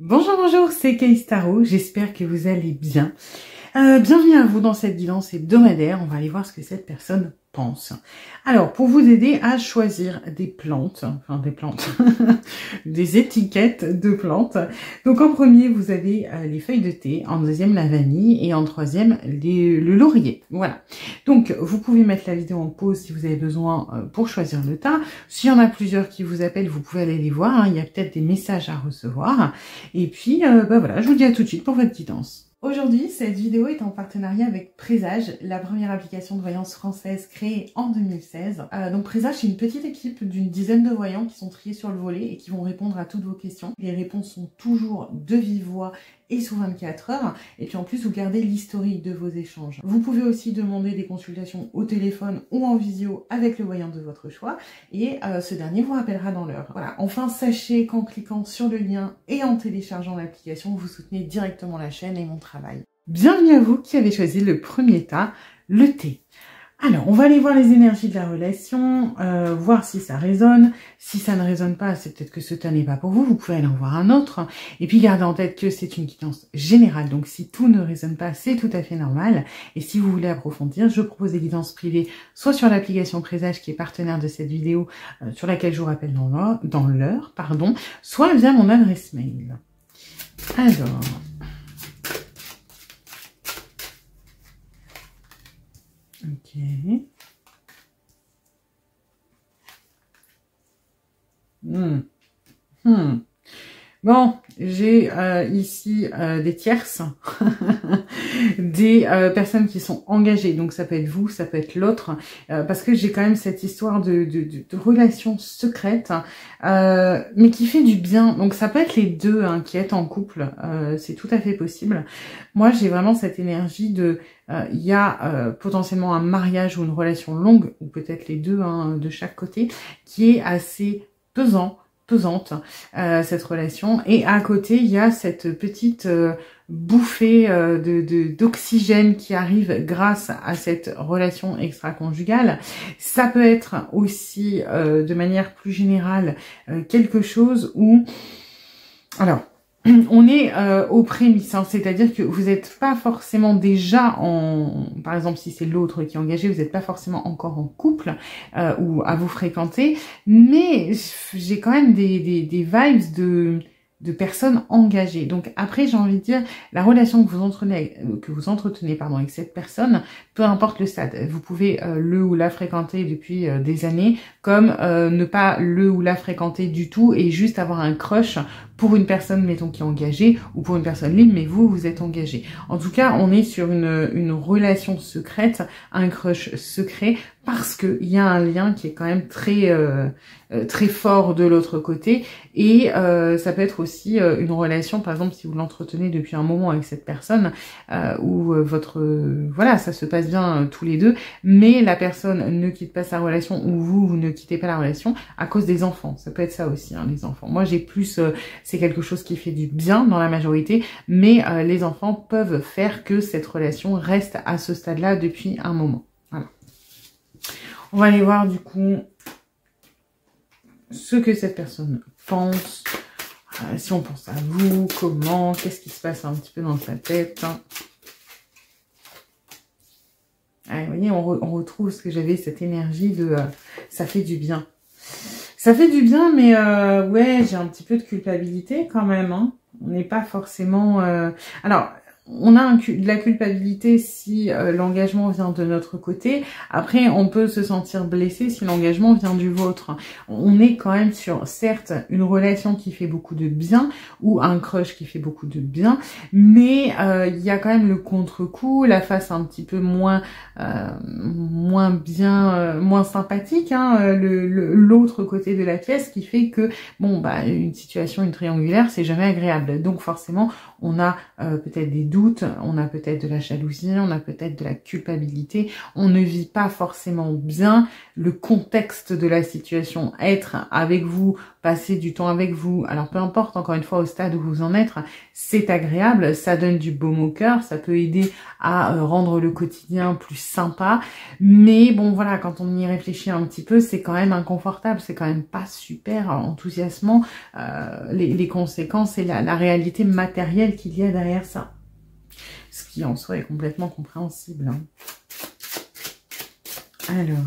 Bonjour, bonjour, c'est Caïs Tarot, j'espère que vous allez bien. Bienvenue à vous dans cette guidance hebdomadaire, on va aller voir ce que cette personne pense. Alors, pour vous aider à choisir des plantes, des étiquettes de plantes. Donc en premier, vous avez les feuilles de thé, en deuxième la vanille et en troisième le laurier. Voilà. Donc vous pouvez mettre la vidéo en pause si vous avez besoin pour choisir le tas. S'il y en a plusieurs qui vous appellent, vous pouvez aller les voir, hein. Il y a peut-être des messages à recevoir. Et puis, voilà, je vous dis à tout de suite pour votre guidance. Aujourd'hui, cette vidéo est en partenariat avec Présage, la première application de voyance française créée en 2016. Donc Présage, c'est une petite équipe d'une dizaine de voyants qui sont triés sur le volet et qui vont répondre à toutes vos questions. Les réponses sont toujours de vive voix et sous 24 heures. Et puis en plus, vous gardez l'historique de vos échanges. Vous pouvez aussi demander des consultations au téléphone ou en visio avec le voyant de votre choix. Et ce dernier vous rappellera dans l'heure. Voilà. Enfin, sachez qu'en cliquant sur le lien et en téléchargeant l'application, vous soutenez directement la chaîne et mon travail. Bienvenue à vous qui avez choisi le premier tas, le thé. Alors, on va aller voir les énergies de la relation, voir si ça résonne. Si ça ne résonne pas, c'est peut-être que ce tas n'est pas pour vous. Vous pouvez aller en voir un autre. Et puis, gardez en tête que c'est une guidance générale. Donc, si tout ne résonne pas, c'est tout à fait normal. Et si vous voulez approfondir, je propose des guidances privées, soit sur l'application Présage qui est partenaire de cette vidéo, sur laquelle je vous rappelle dans l'heure, soit via mon adresse mail. Alors... Ok. Bon, j'ai ici des tierces, des personnes qui sont engagées. Donc ça peut être vous, ça peut être l'autre, parce que j'ai quand même cette histoire de relation secrète, mais qui fait du bien. Donc ça peut être les deux qui êtes en couple, c'est tout à fait possible. Moi, j'ai vraiment cette énergie de... Il y a potentiellement un mariage ou une relation longue, ou peut-être les deux de chaque côté, qui est assez pesante, cette relation. Et à côté, il y a cette petite bouffée d'oxygène qui arrive grâce à cette relation extra-conjugale. Ça peut être aussi, de manière plus générale, quelque chose où... Alors... on est aux prémices, c'est-à-dire que vous n'êtes pas forcément déjà par exemple si c'est l'autre qui est engagé, vous n'êtes pas forcément encore en couple ou à vous fréquenter, mais j'ai quand même des vibes de personnes engagées. Donc après, j'ai envie de dire, la relation que vous entretenez avec cette personne, peu importe le stade, vous pouvez le ou la fréquenter depuis des années, comme ne pas le ou la fréquenter du tout et juste avoir un crush pour une personne, mettons, qui est engagée, ou pour une personne libre, mais vous êtes engagé. En tout cas, on est sur une relation secrète, un crush secret, parce qu'il y a un lien qui est quand même très fort de l'autre côté, et ça peut être aussi une relation, par exemple, si vous l'entretenez depuis un moment avec cette personne, où voilà, ça se passe bien tous les deux, mais la personne ne quitte pas sa relation, ou vous ne quittez pas la relation, à cause des enfants. Ça peut être ça aussi, les enfants. Moi, j'ai plus... c'est quelque chose qui fait du bien dans la majorité, mais les enfants peuvent faire que cette relation reste à ce stade-là depuis un moment. Voilà. On va aller voir du coup ce que cette personne pense, si on pense à vous, comment, qu'est-ce qui se passe un petit peu dans sa tête. Allez, vous voyez, on retrouve ce que j'avais, cette énergie de ça fait du bien. Ça fait du bien, mais ouais, j'ai un petit peu de culpabilité quand même. On n'est pas forcément... Alors, on a de la culpabilité si l'engagement vient de notre côté. Après, on peut se sentir blessé si l'engagement vient du vôtre. On est quand même sur, certes, une relation qui fait beaucoup de bien ou un crush qui fait beaucoup de bien, mais il y a quand même le contre-coup, la face un petit peu moins bien, moins sympathique, l'autre côté de la pièce qui fait que, bon, bah, une situation, une triangulaire, c'est jamais agréable. Donc forcément, on a peut-être des doutes, on a peut-être de la jalousie, on a peut-être de la culpabilité, on ne vit pas forcément bien le contexte de la situation. Être avec vous, passer du temps avec vous, alors peu importe encore une fois au stade où vous en êtes, c'est agréable, ça donne du baume au cœur, ça peut aider à rendre le quotidien plus sympa, mais bon voilà, quand on y réfléchit un petit peu, c'est quand même inconfortable, c'est quand même pas super enthousiasmant, les conséquences et la réalité matérielle qu'il y a derrière ça. Ce qui en soi est complètement compréhensible. Hein. Alors...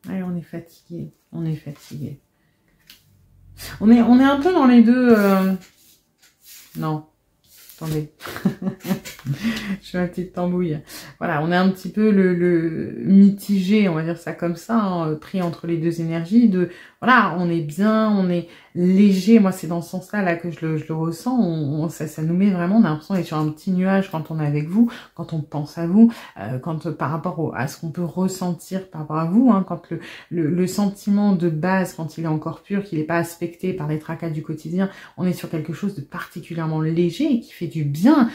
allez, on est fatigué, on est fatigué. On est un peu dans les deux... Non, attendez. Je fais ma petite tambouille. Voilà, on est un petit peu le mitigé, on va dire ça comme ça, hein, pris entre les deux énergies. De voilà, on est bien, on est léger. Moi, c'est dans ce sens-là là que je le ressens. Ça nous met vraiment, on a l'impression d'être sur un petit nuage quand on est avec vous, quand on pense à vous, quand par rapport à ce qu'on peut ressentir par rapport à vous, hein, quand le sentiment de base, quand il est encore pur, qu'il n'est pas aspecté par les tracas du quotidien, on est sur quelque chose de particulièrement léger et qui fait du bien.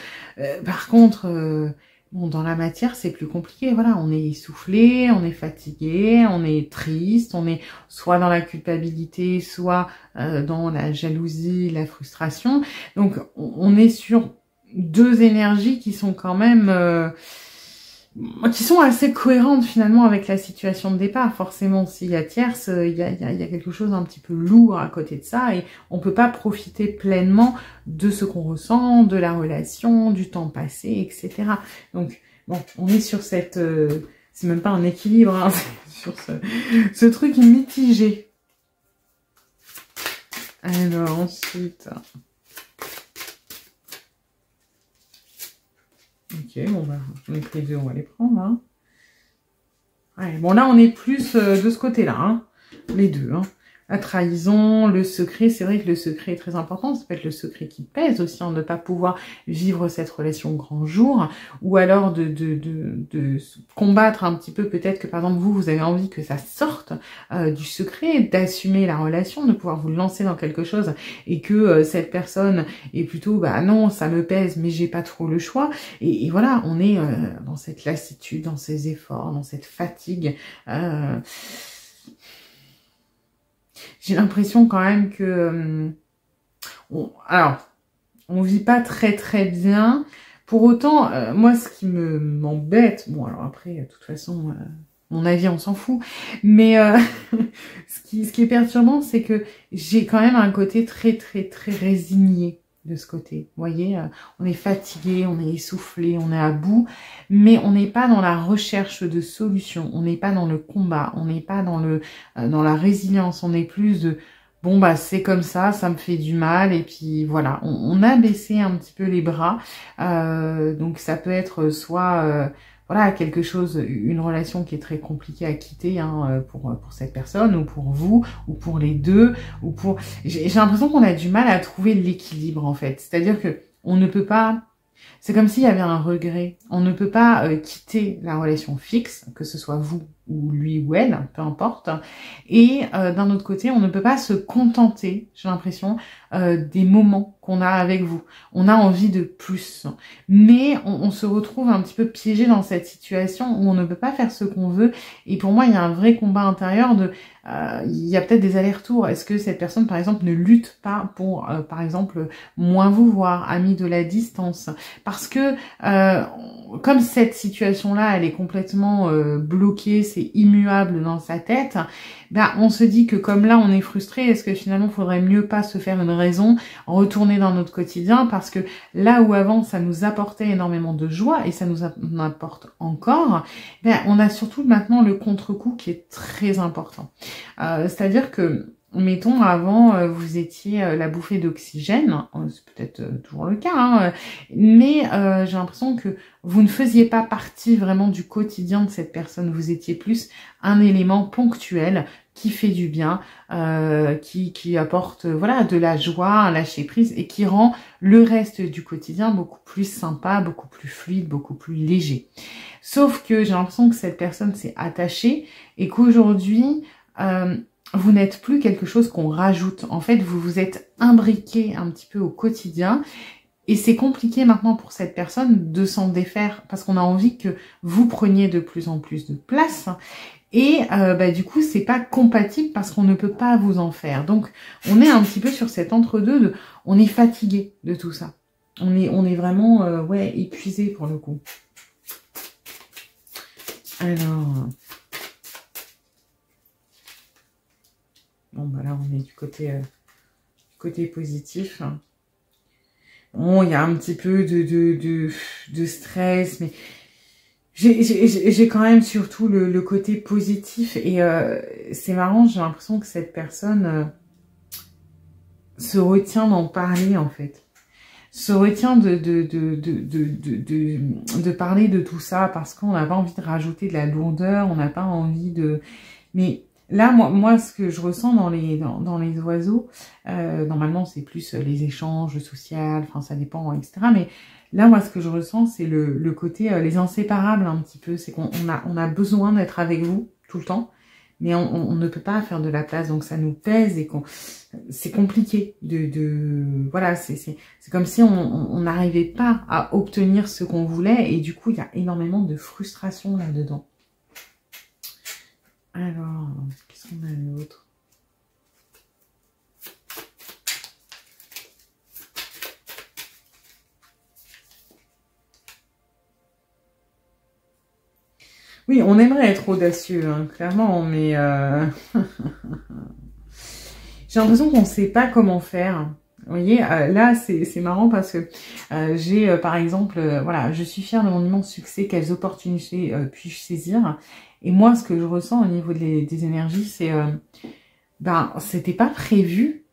Par contre, bon, dans la matière, c'est plus compliqué. Voilà, on est essoufflé, on est fatigué, on est triste, on est soit dans la culpabilité, soit dans la jalousie, la frustration. Donc, on est sur deux énergies qui sont quand même... qui sont assez cohérentes finalement avec la situation de départ. Forcément, s'il y a tierce, il y a quelque chose un petit peu lourd à côté de ça et on peut pas profiter pleinement de ce qu'on ressent, de la relation, du temps passé, etc. Donc, bon, on est sur cette... c'est même pas un équilibre, hein, c'est sur ce truc mitigé. Alors, ensuite... ok, bon bah, donc les deux, on va les prendre. Hein. Ouais, bon, là, on est plus de ce côté-là, hein, les deux. Hein. La trahison, le secret, c'est vrai que le secret est très important. Ça peut être le secret qui pèse aussi, en ne pas pouvoir vivre cette relation au grand jour, ou alors de combattre un petit peu, peut-être que par exemple vous avez envie que ça sorte du secret, d'assumer la relation, de pouvoir vous lancer dans quelque chose, et que cette personne est plutôt, bah non, ça me pèse, mais j'ai pas trop le choix. Et voilà, on est dans cette lassitude, dans ces efforts, dans cette fatigue. J'ai l'impression quand même que... on vit pas très très bien. Pour autant, moi, ce qui m'embête... Bon, alors après, de toute façon, mon avis, on s'en fout. Mais ce qui est perturbant, c'est que j'ai quand même un côté très très très résigné de ce côté. Vous voyez, on est fatigué, on est essoufflé, on est à bout, mais on n'est pas dans la recherche de solutions, on n'est pas dans le combat, on n'est pas dans la résilience, on est plus de bon bah c'est comme ça me fait du mal et puis voilà, on a baissé un petit peu les bras, donc ça peut être soit voilà, quelque chose, une relation qui est très compliquée à quitter hein, pour cette personne, ou pour vous, ou pour les deux, ou pour... J'ai l'impression qu'on a du mal à trouver l'équilibre, en fait. C'est-à-dire que on ne peut pas... C'est comme s'il y avait un regret. On ne peut pas quitter la relation fixe, que ce soit vous ou lui ou elle, peu importe. Et d'un autre côté, on ne peut pas se contenter, j'ai l'impression, des moments qu'on a avec vous. On a envie de plus. Mais on se retrouve un petit peu piégé dans cette situation où on ne peut pas faire ce qu'on veut. Et pour moi, il y a un vrai combat intérieur de... il y a peut-être des allers-retours. Est-ce que cette personne, par exemple, ne lutte pas pour, par exemple, moins vous voir, amis de la distance? Parce que comme cette situation-là, elle est complètement bloquée, c'est immuable dans sa tête, ben, on se dit que comme là, on est frustré, est-ce que finalement, il faudrait mieux pas se faire une raison, retourner dans notre quotidien? Parce que là où avant, ça nous apportait énormément de joie, et ça nous apporte encore, ben, on a surtout maintenant le contre-coup qui est très important. C'est-à-dire que mettons, avant, vous étiez la bouffée d'oxygène, c'est peut-être toujours le cas, hein, mais j'ai l'impression que vous ne faisiez pas partie vraiment du quotidien de cette personne, vous étiez plus un élément ponctuel qui fait du bien, qui apporte voilà de la joie, un lâcher-prise, et qui rend le reste du quotidien beaucoup plus sympa, beaucoup plus fluide, beaucoup plus léger. Sauf que j'ai l'impression que cette personne s'est attachée, et qu'aujourd'hui... vous n'êtes plus quelque chose qu'on rajoute. En fait, vous vous êtes imbriqué un petit peu au quotidien. Et c'est compliqué maintenant pour cette personne de s'en défaire parce qu'on a envie que vous preniez de plus en plus de place. Et du coup, c'est pas compatible parce qu'on ne peut pas vous en faire. Donc, on est un petit peu sur cet entre-deux. On est fatigué de tout ça. On est vraiment épuisé pour le coup. Alors... Bon, bah là, on est du côté positif. Bon, il y a un petit peu de stress, mais j'ai quand même surtout le côté positif. Et c'est marrant, j'ai l'impression que cette personne se retient d'en parler, en fait. Se retient de parler de tout ça parce qu'on n'a pas envie de rajouter de la lourdeur, on n'a pas envie de... Mais... Là, moi, ce que je ressens dans les oiseaux, normalement, c'est plus les échanges sociaux, enfin, ça dépend, etc. Mais là, moi, ce que je ressens, c'est le côté, les inséparables, un petit peu. C'est qu'on a besoin d'être avec vous tout le temps, mais on ne peut pas faire de la place, donc ça nous pèse et c'est compliqué voilà, c'est comme si on n'arrivait pas à obtenir ce qu'on voulait, et du coup, il y a énormément de frustration là-dedans. Alors, qu'est-ce qu'on a d'autre? Oui, on aimerait être audacieux, hein, clairement, mais j'ai l'impression qu'on ne sait pas comment faire. Vous voyez, là, c'est marrant parce que j'ai, par exemple, voilà, je suis fière de mon immense succès, quelles opportunités puis-je saisir? Et moi, ce que je ressens au niveau des énergies, c'est, c'était pas prévu.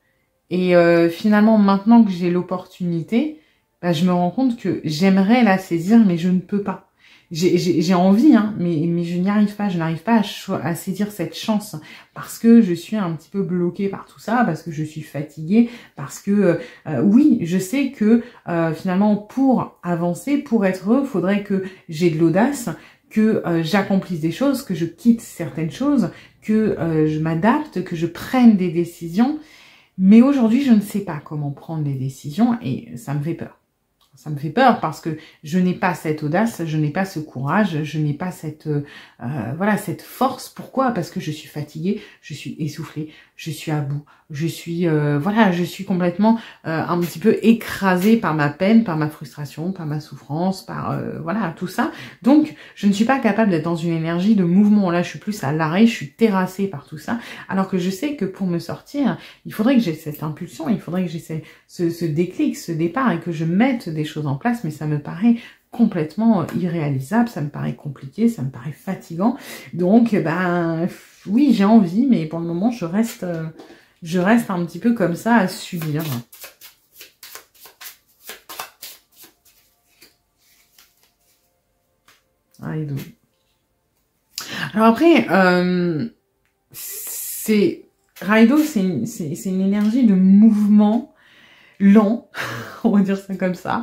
Et finalement, maintenant que j'ai l'opportunité, je me rends compte que j'aimerais la saisir, mais je ne peux pas. J'ai envie, hein, mais je n'y arrive pas. Je n'arrive pas à saisir cette chance parce que je suis un petit peu bloquée par tout ça, parce que je suis fatiguée, parce que oui, je sais que finalement, pour avancer, pour être heureux, il faudrait que j'ai de l'audace, que j'accomplisse des choses, que je quitte certaines choses, que je m'adapte, que je prenne des décisions. Mais aujourd'hui, je ne sais pas comment prendre les décisions et ça me fait peur. Ça me fait peur parce que je n'ai pas cette audace, je n'ai pas ce courage, je n'ai pas cette cette force. Pourquoi? Parce que je suis fatiguée, je suis essoufflée, je suis à bout, je suis je suis complètement un petit peu écrasée par ma peine, par ma frustration, par ma souffrance, par tout ça. Donc je ne suis pas capable d'être dans une énergie de mouvement. Là, je suis plus à l'arrêt, je suis terrassée par tout ça. Alors que je sais que pour me sortir, il faudrait que j'ai cette impulsion, il faudrait que j'ai ce déclic, ce départ et que je mette des choses en place, mais ça me paraît complètement irréalisable, ça me paraît compliqué, ça me paraît fatigant. Donc, oui, j'ai envie, mais pour le moment, je reste un petit peu comme ça à subir. Raido. Alors après, Raido, c'est une énergie de mouvement lent, on va dire ça comme ça.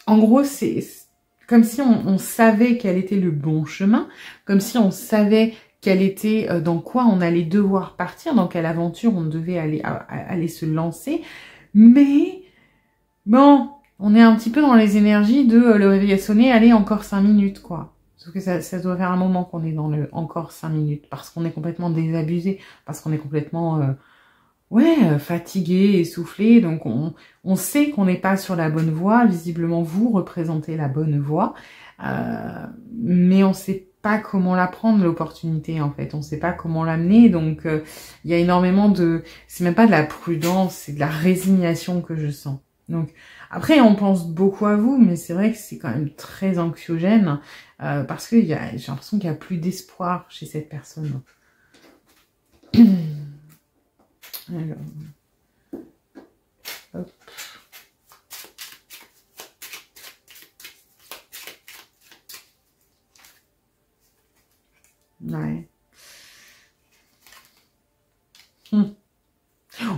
En gros, c'est comme si on savait quel était le bon chemin, comme si on savait quel était dans quoi on allait devoir partir, dans quelle aventure on devait aller se lancer. Mais bon, on est un petit peu dans les énergies de le réveil a sonné, allez, encore 5 minutes, quoi. Sauf que ça doit faire un moment qu'on est dans le encore 5 minutes, parce qu'on est complètement désabusé, parce qu'on est complètement fatigué, essoufflé, donc on sait qu'on n'est pas sur la bonne voie. Visiblement, vous représentez la bonne voie, mais on sait pas comment la prendre, l'opportunité, en fait. On sait pas comment l'amener, donc il y a énormément c'est même pas de la prudence, c'est de la résignation que je sens. Donc après, on pense beaucoup à vous, mais c'est vrai que c'est quand même très anxiogène, parce que j'ai l'impression qu'il n'y a plus d'espoir chez cette personne. Alors, hop. Ouais.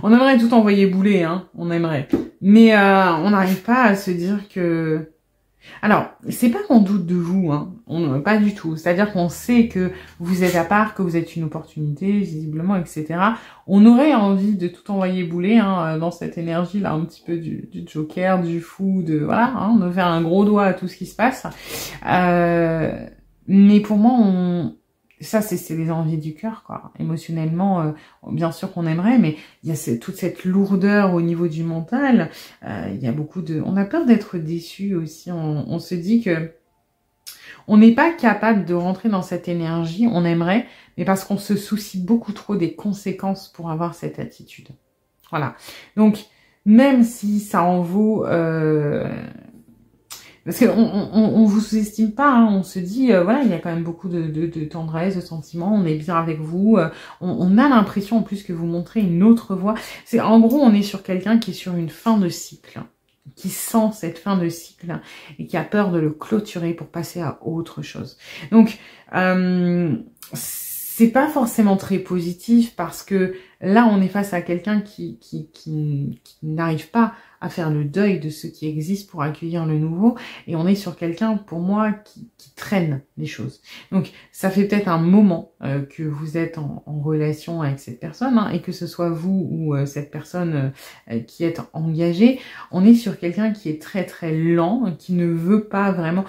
On aimerait tout envoyer bouler, hein. On aimerait. Mais on n'arrive pas à se dire que Alors, c'est pas qu'on doute de vous, hein. Pas du tout. C'est-à-dire qu'on sait que vous êtes à part, que vous êtes une opportunité, visiblement, etc. On aurait envie de tout envoyer bouler, hein, dans cette énergie-là, un petit peu du Joker, du fou, voilà, hein, de faire un gros doigt à tout ce qui se passe. Mais pour moi, ça, c'est les envies du cœur, quoi. Émotionnellement, bien sûr qu'on aimerait, mais il y a toute cette lourdeur au niveau du mental. Il y a on a peur d'être déçu aussi. On se dit que on n'est pas capable de rentrer dans cette énergie. On aimerait, mais parce qu'on se soucie beaucoup trop des conséquences pour avoir cette attitude. Voilà. Donc, même si ça en vaut... Parce qu'on vous sous-estime pas, hein, on se dit, voilà, il y a quand même beaucoup de tendresse, de sentiments, on est bien avec vous, on a l'impression en plus que vous montrez une autre voie. En gros, on est sur quelqu'un qui est sur une fin de cycle, qui sent cette fin de cycle et qui a peur de le clôturer pour passer à autre chose. Donc, c'est pas forcément très positif parce que là, on est face à quelqu'un qui n'arrive pas à faire le deuil de ce qui existe pour accueillir le nouveau. Et on est sur quelqu'un, pour moi, qui traîne les choses. Donc, ça fait peut-être un moment que vous êtes en relation avec cette personne, hein, et que ce soit vous ou cette personne qui est engagée, on est sur quelqu'un qui est très très lent, qui ne veut pas vraiment...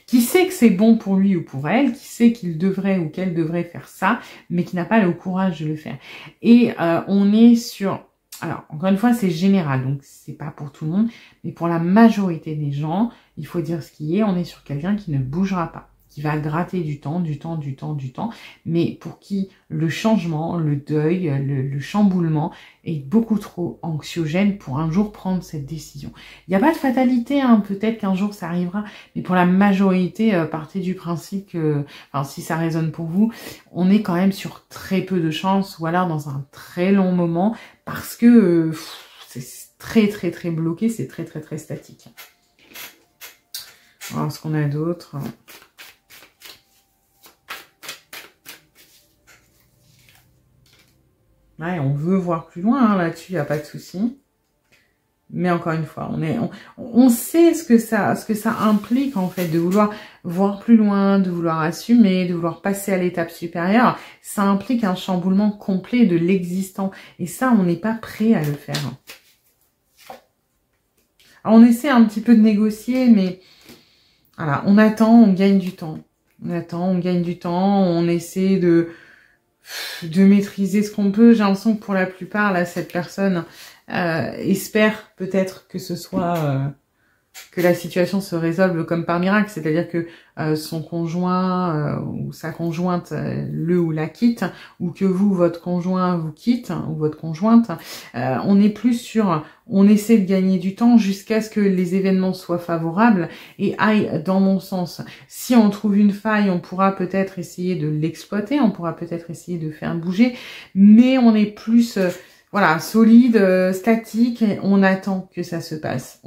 qui sait que c'est bon pour lui ou pour elle, qui sait qu'il devrait ou qu'elle devrait faire ça, mais qui n'a pas le courage de le faire. Et on est sur... Alors, encore une fois, c'est général, donc c'est pas pour tout le monde, mais pour la majorité des gens, il faut dire ce qui est, on est sur quelqu'un qui ne bougera pas, qui va gratter du temps, mais pour qui le changement, le deuil, le chamboulement est beaucoup trop anxiogène pour un jour prendre cette décision. Il n'y a pas de fatalité, hein, peut-être qu'un jour ça arrivera, mais pour la majorité, partez du principe que, enfin, si ça résonne pour vous, on est quand même sur très peu de chances, ou alors dans un très long moment, parce que c'est très très très bloqué, c'est très très très statique. Alors, ce qu'on a d'autre... Ouais, on veut voir plus loin, hein, là-dessus, il n'y a pas de souci. Mais encore une fois, on sait ce que ça implique, en fait, de vouloir voir plus loin, de vouloir assumer, de vouloir passer à l'étape supérieure. Ça implique un chamboulement complet de l'existant. Et ça, on n'est pas prêt à le faire. Alors, on essaie un petit peu de négocier, mais voilà, on attend, on gagne du temps. On attend, on gagne du temps, on essaie de maîtriser ce qu'on peut. J'ai l'impression que pour la plupart, là, cette personne espère peut-être que ce soit que la situation se résolve comme par miracle, c'est-à-dire que son conjoint ou sa conjointe le ou la quitte, ou que vous, votre conjoint vous quitte, ou votre conjointe. On est plus sur, on essaie de gagner du temps jusqu'à ce que les événements soient favorables et aillent dans mon sens. Si on trouve une faille, on pourra peut-être essayer de l'exploiter, on pourra peut-être essayer de faire bouger, mais on est plus... voilà, solide, statique, et on attend que ça se passe.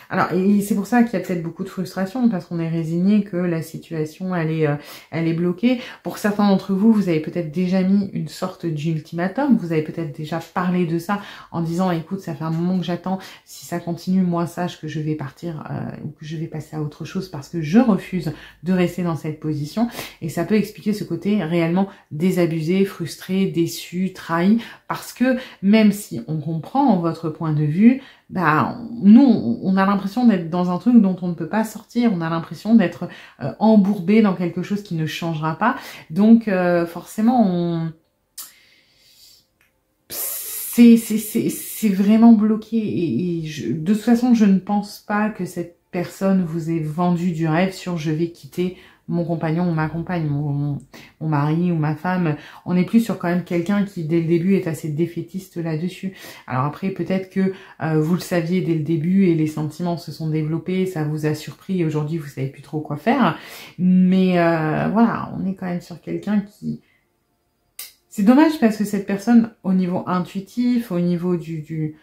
Alors, et c'est pour ça qu'il y a peut-être beaucoup de frustration, parce qu'on est résigné que la situation, elle est bloquée. Pour certains d'entre vous, vous avez peut-être déjà mis une sorte d'ultimatum, vous avez peut-être déjà parlé de ça en disant, écoute, ça fait un moment que j'attends, si ça continue, moi, sache que je vais partir ou que je vais passer à autre chose parce que je refuse de rester dans cette position. Et ça peut expliquer ce côté réellement désabusé, frustré, déçu, trahi, parce que même si on comprend votre point de vue, bah nous on a l'impression d'être dans un truc dont on ne peut pas sortir, on a l'impression d'être embourbé dans quelque chose qui ne changera pas. Donc forcément c'est vraiment bloqué et de toute façon je ne pense pas que cette personne vous ait vendu du rêve sur je vais quitter mon compagnon ou ma compagne, mon mari ou ma femme. On est plus sur quand même quelqu'un qui, dès le début, est assez défaitiste là-dessus. Alors après, peut-être que vous le saviez dès le début et les sentiments se sont développés, ça vous a surpris et aujourd'hui, vous savez plus trop quoi faire. Mais voilà, on est quand même sur quelqu'un qui... C'est dommage parce que cette personne, au niveau intuitif, au niveau du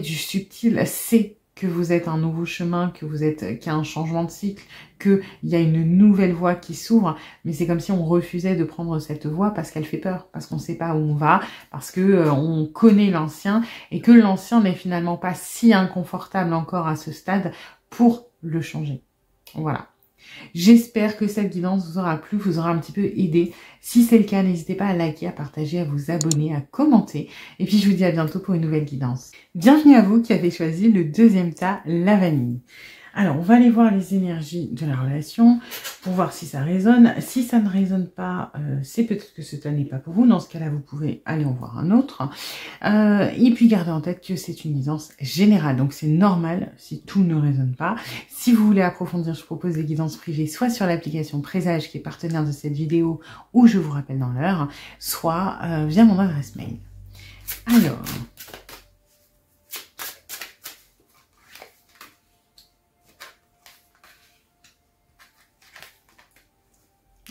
subtil, sait que vous êtes un nouveau chemin, qu'il y a un changement de cycle, qu'il y a une nouvelle voie qui s'ouvre, mais c'est comme si on refusait de prendre cette voie parce qu'elle fait peur, parce qu'on ne sait pas où on va, parce que on connaît l'ancien, et que l'ancien n'est finalement pas si inconfortable encore à ce stade pour le changer. Voilà. J'espère que cette guidance vous aura plu, vous aura un petit peu aidé. Si c'est le cas, n'hésitez pas à liker, à partager, à vous abonner, à commenter. Et puis, je vous dis à bientôt pour une nouvelle guidance. Bienvenue à vous qui avez choisi le deuxième tas, la vanille. Alors, on va aller voir les énergies de la relation pour voir si ça résonne. Si ça ne résonne pas, c'est peut-être que ce tas n'est pas pour vous. Dans ce cas-là, vous pouvez aller en voir un autre. Et puis, gardez en tête que c'est une guidance générale. Donc, c'est normal si tout ne résonne pas. Si vous voulez approfondir, je propose des guidances privées, soit sur l'application Présage, qui est partenaire de cette vidéo, ou je vous rappelle dans l'heure, soit via mon adresse mail. Alors...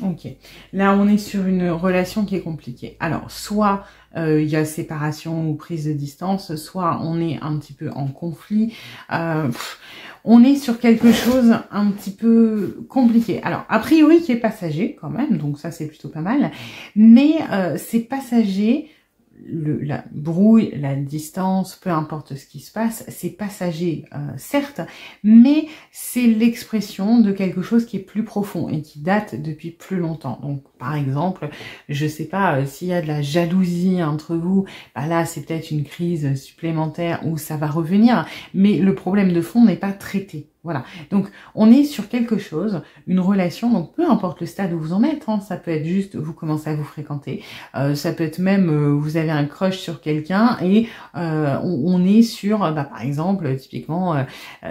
Ok, là on est sur une relation qui est compliquée. Alors, soit il y a séparation ou prise de distance, soit on est un petit peu en conflit. On est sur quelque chose un petit peu compliqué. Alors, a priori qui est passager quand même, donc ça c'est plutôt pas mal. Mais c'est passager... la brouille, la distance, peu importe ce qui se passe, c'est passager, certes, mais c'est l'expression de quelque chose qui est plus profond et qui date depuis plus longtemps. Donc, par exemple, je sais pas, s'il y a de la jalousie entre vous, bah là, c'est peut-être une crise supplémentaire où ça va revenir, mais le problème de fond n'est pas traité. Voilà, donc on est sur quelque chose, une relation, donc peu importe le stade où vous en êtes, hein, ça peut être juste vous commencez à vous fréquenter, ça peut être même vous avez un crush sur quelqu'un et on est sur, bah, par exemple, typiquement,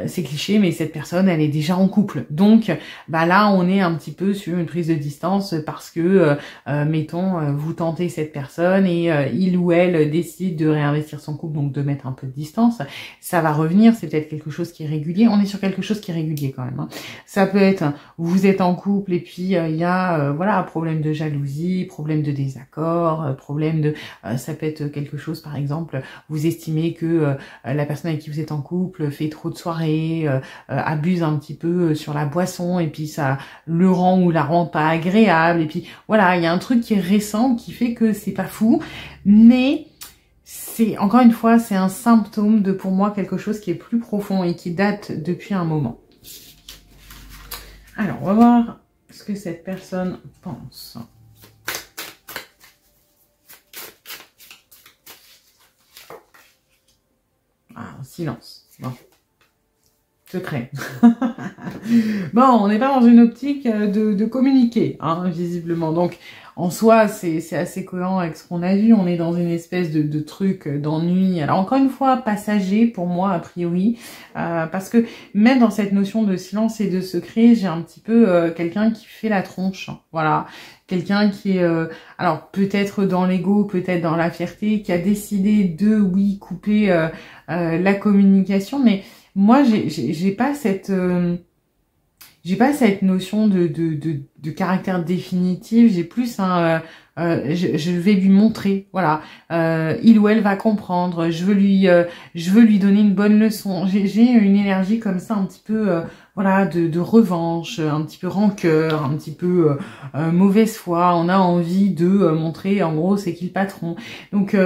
c'est cliché, mais cette personne elle est déjà en couple, donc bah là on est un petit peu sur une prise de distance parce que, mettons, vous tentez cette personne et il ou elle décide de réinvestir son couple, donc de mettre un peu de distance, ça va revenir, c'est peut-être quelque chose qui est régulier, on est sur quelque chose qui est régulier quand même. Hein. Ça peut être, vous êtes en couple et puis il y a, voilà, problème de jalousie, problème de désaccord, problème de, ça peut être quelque chose, par exemple, vous estimez que la personne avec qui vous êtes en couple fait trop de soirées, abuse un petit peu sur la boisson et puis ça le rend ou la rend pas agréable et puis voilà, il y a un truc qui est récent qui fait que c'est pas fou, mais c'est, encore une fois, c'est un symptôme de, pour moi, quelque chose qui est plus profond et qui date depuis un moment. Alors, on va voir ce que cette personne pense. Ah, silence. Bon. Secret. Bon, on n'est pas dans une optique de communiquer, hein, visiblement. Donc, en soi, c'est assez cohérent avec ce qu'on a vu. On est dans une espèce de truc d'ennui. Alors, encore une fois, passager pour moi, a priori. Parce que même dans cette notion de silence et de secret, j'ai un petit peu quelqu'un qui fait la tronche. Voilà. Quelqu'un qui est, alors peut-être dans l'ego, peut-être dans la fierté, qui a décidé de, oui, couper la communication. Mais moi, j'ai pas cette... j'ai pas cette notion de caractère définitif, j'ai plus un je vais lui montrer, voilà, il ou elle va comprendre, je veux lui donner une bonne leçon. J'ai une énergie comme ça un petit peu voilà, de revanche, un petit peu rancœur, un petit peu mauvaise foi, on a envie de montrer en gros c'est qui le patron. Donc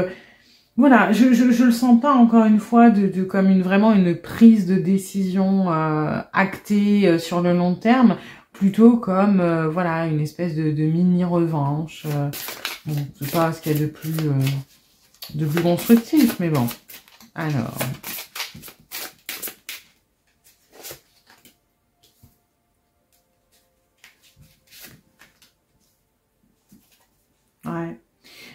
voilà, je le sens pas encore une fois comme vraiment une prise de décision actée sur le long terme, plutôt comme voilà une espèce de mini revanche. Bon, c'est pas ce qu'il y a de plus constructif, mais bon. Alors. Ouais.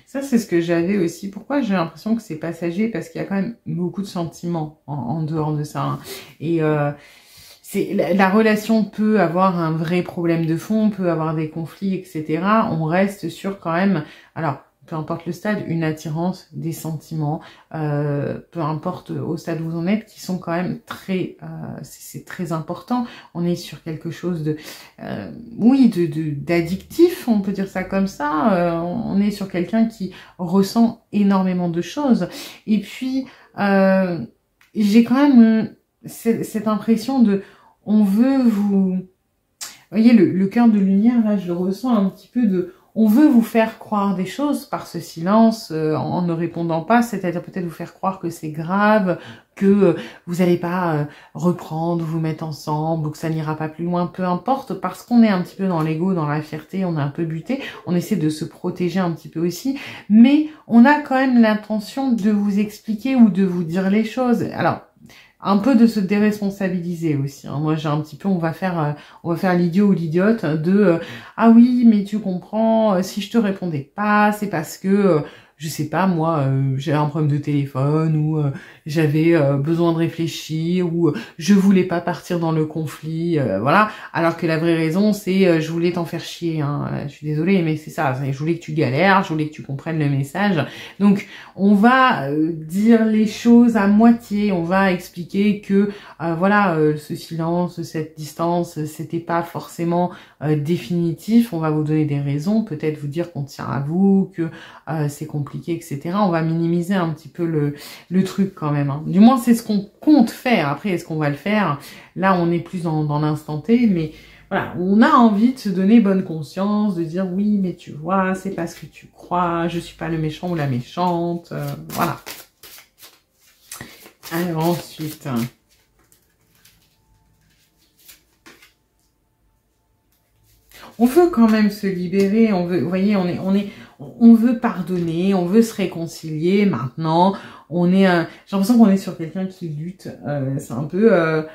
Ça, c'est ce que j'avais aussi. Pourquoi j'ai l'impression que c'est passager? Parce qu'il y a quand même beaucoup de sentiments en dehors de ça. Hein. Et la relation peut avoir un vrai problème de fond, peut avoir des conflits, etc. On reste sur quand même... Alors, peu importe le stade, une attirance, des sentiments, peu importe au stade où vous en êtes, qui sont quand même très, c'est très important. On est sur quelque chose de, oui, d'addictif, on peut dire ça comme ça. On est sur quelqu'un qui ressent énormément de choses. Et puis, j'ai quand même cette impression de, on veut vous... Vous voyez, le cœur de lumière, là, je le ressens un petit peu de... on veut vous faire croire des choses par ce silence en ne répondant pas, c'est-à-dire peut-être vous faire croire que c'est grave, que vous n'allez pas reprendre, vous mettre ensemble, ou que ça n'ira pas plus loin, peu importe, parce qu'on est un petit peu dans l'ego, dans la fierté, on est un peu buté, on essaie de se protéger un petit peu aussi, mais on a quand même l'intention de vous expliquer ou de vous dire les choses. Alors, un peu de se déresponsabiliser aussi. Hein. Moi, j'ai un petit peu, on va faire l'idiot ou l'idiote de ah oui, mais tu comprends, si je te répondais pas, c'est parce que je sais pas moi, j'ai un problème de téléphone ou j'avais besoin de réfléchir ou je voulais pas partir dans le conflit, voilà. Alors que la vraie raison, c'est je voulais t'en faire chier. Hein. Je suis désolée, mais c'est ça. Je voulais que tu galères, je voulais que tu comprennes le message. Donc on va dire les choses à moitié. On va expliquer que voilà, ce silence, cette distance, c'était pas forcément définitif. On va vous donner des raisons, peut-être vous dire qu'on tient à vous, que c'est compliqué, etc. On va minimiser un petit peu le truc quand même. Hein. Du moins, c'est ce qu'on compte faire. Après, est-ce qu'on va le faire? Là, on est plus dans l'instant T, mais voilà, on a envie de se donner bonne conscience, de dire oui, mais tu vois, c'est pas ce que tu crois, je suis pas le méchant ou la méchante, voilà. Alors ensuite... on veut quand même se libérer, on veut, vous voyez, on veut pardonner, on veut se réconcilier maintenant. J'ai l'impression qu'on est sur quelqu'un qui lutte. C'est un peu,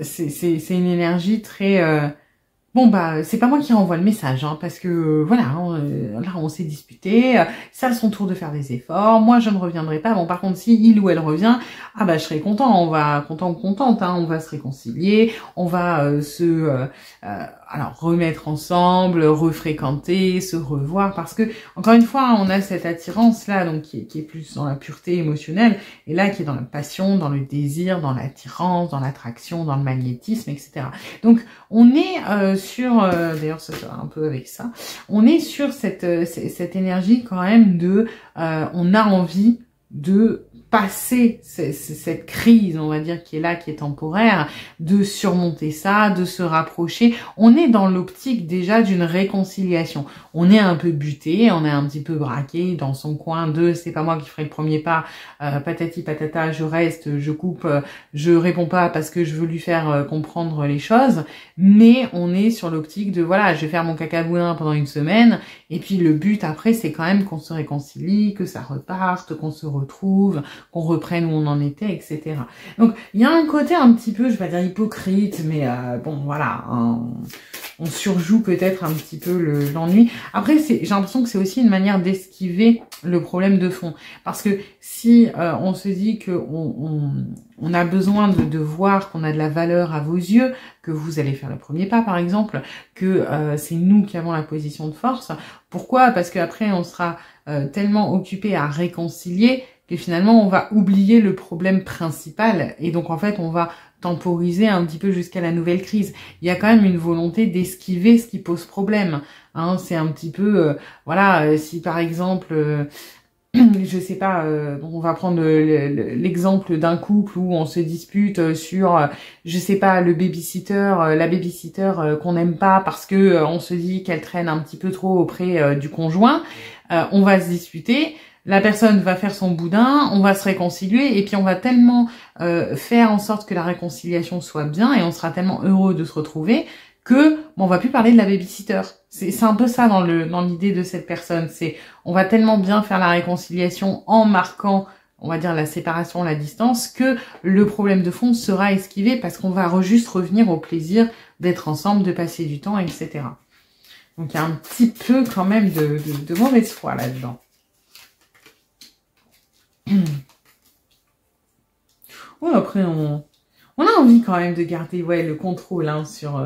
c'est une énergie très. Bon bah c'est pas moi qui renvoie le message hein, parce que voilà là on s'est disputé, c'est à son tour de faire des efforts, moi je ne reviendrai pas. Bon par contre si il ou elle revient, ah bah je serai content, on va content ou contente, hein, on va se réconcilier, on va alors remettre ensemble, refréquenter, se revoir parce que encore une fois on a cette attirance là donc qui est plus dans la pureté émotionnelle et là qui est dans la passion, dans le désir, dans l'attirance, dans l'attraction, dans le magnétisme, etc. Donc on est d'ailleurs ça va un peu avec ça, on est sur cette énergie quand même de, on a envie de passer cette crise, on va dire, qui est là, qui est temporaire, de surmonter ça, de se rapprocher. On est dans l'optique déjà d'une réconciliation. On est un peu buté, on est un petit peu braqué dans son coin de c'est pas moi qui ferai le premier pas, patati patata, je reste, je coupe, je réponds pas parce que je veux lui faire comprendre les choses, mais on est sur l'optique de voilà, je vais faire mon cacaboulin pendant une semaine, et puis le but après c'est quand même qu'on se réconcilie, que ça reparte, qu'on se retrouve, qu'on reprenne où on en était, etc. Donc il y a un côté un petit peu, je vais pas dire hypocrite, mais bon voilà, hein, on surjoue peut-être un petit peu l'ennui. Après j'ai l'impression que c'est aussi une manière d'esquiver le problème de fond, parce que si on se dit que on a besoin de voir qu'on a de la valeur à vos yeux, que vous allez faire le premier pas par exemple, que c'est nous qui avons la position de force. Pourquoi? Parce qu'après on sera tellement occupé à réconcilier que finalement on va oublier le problème principal et donc en fait on va temporiser un petit peu jusqu'à la nouvelle crise. Il y a quand même une volonté d'esquiver ce qui pose problème. Hein, c'est un petit peu, voilà, si par exemple... je sais pas, on va prendre l'exemple d'un couple où on se dispute sur, je sais pas, le babysitter, la babysitter qu'on n'aime pas parce que on se dit qu'elle traîne un petit peu trop auprès du conjoint. On va se disputer, la personne va faire son boudin, on va se réconcilier et puis on va tellement faire en sorte que la réconciliation soit bien et on sera tellement heureux de se retrouver que bon, on va plus parler de la babysitter. C'est un peu ça dans l'idée de cette personne. C'est on va tellement bien faire la réconciliation en marquant, on va dire la séparation, la distance, que le problème de fond sera esquivé parce qu'on va juste revenir au plaisir d'être ensemble, de passer du temps, etc. Donc il y a un petit peu quand même de mauvaise foi là-dedans. Ouais, après on a envie quand même de garder le contrôle hein, sur...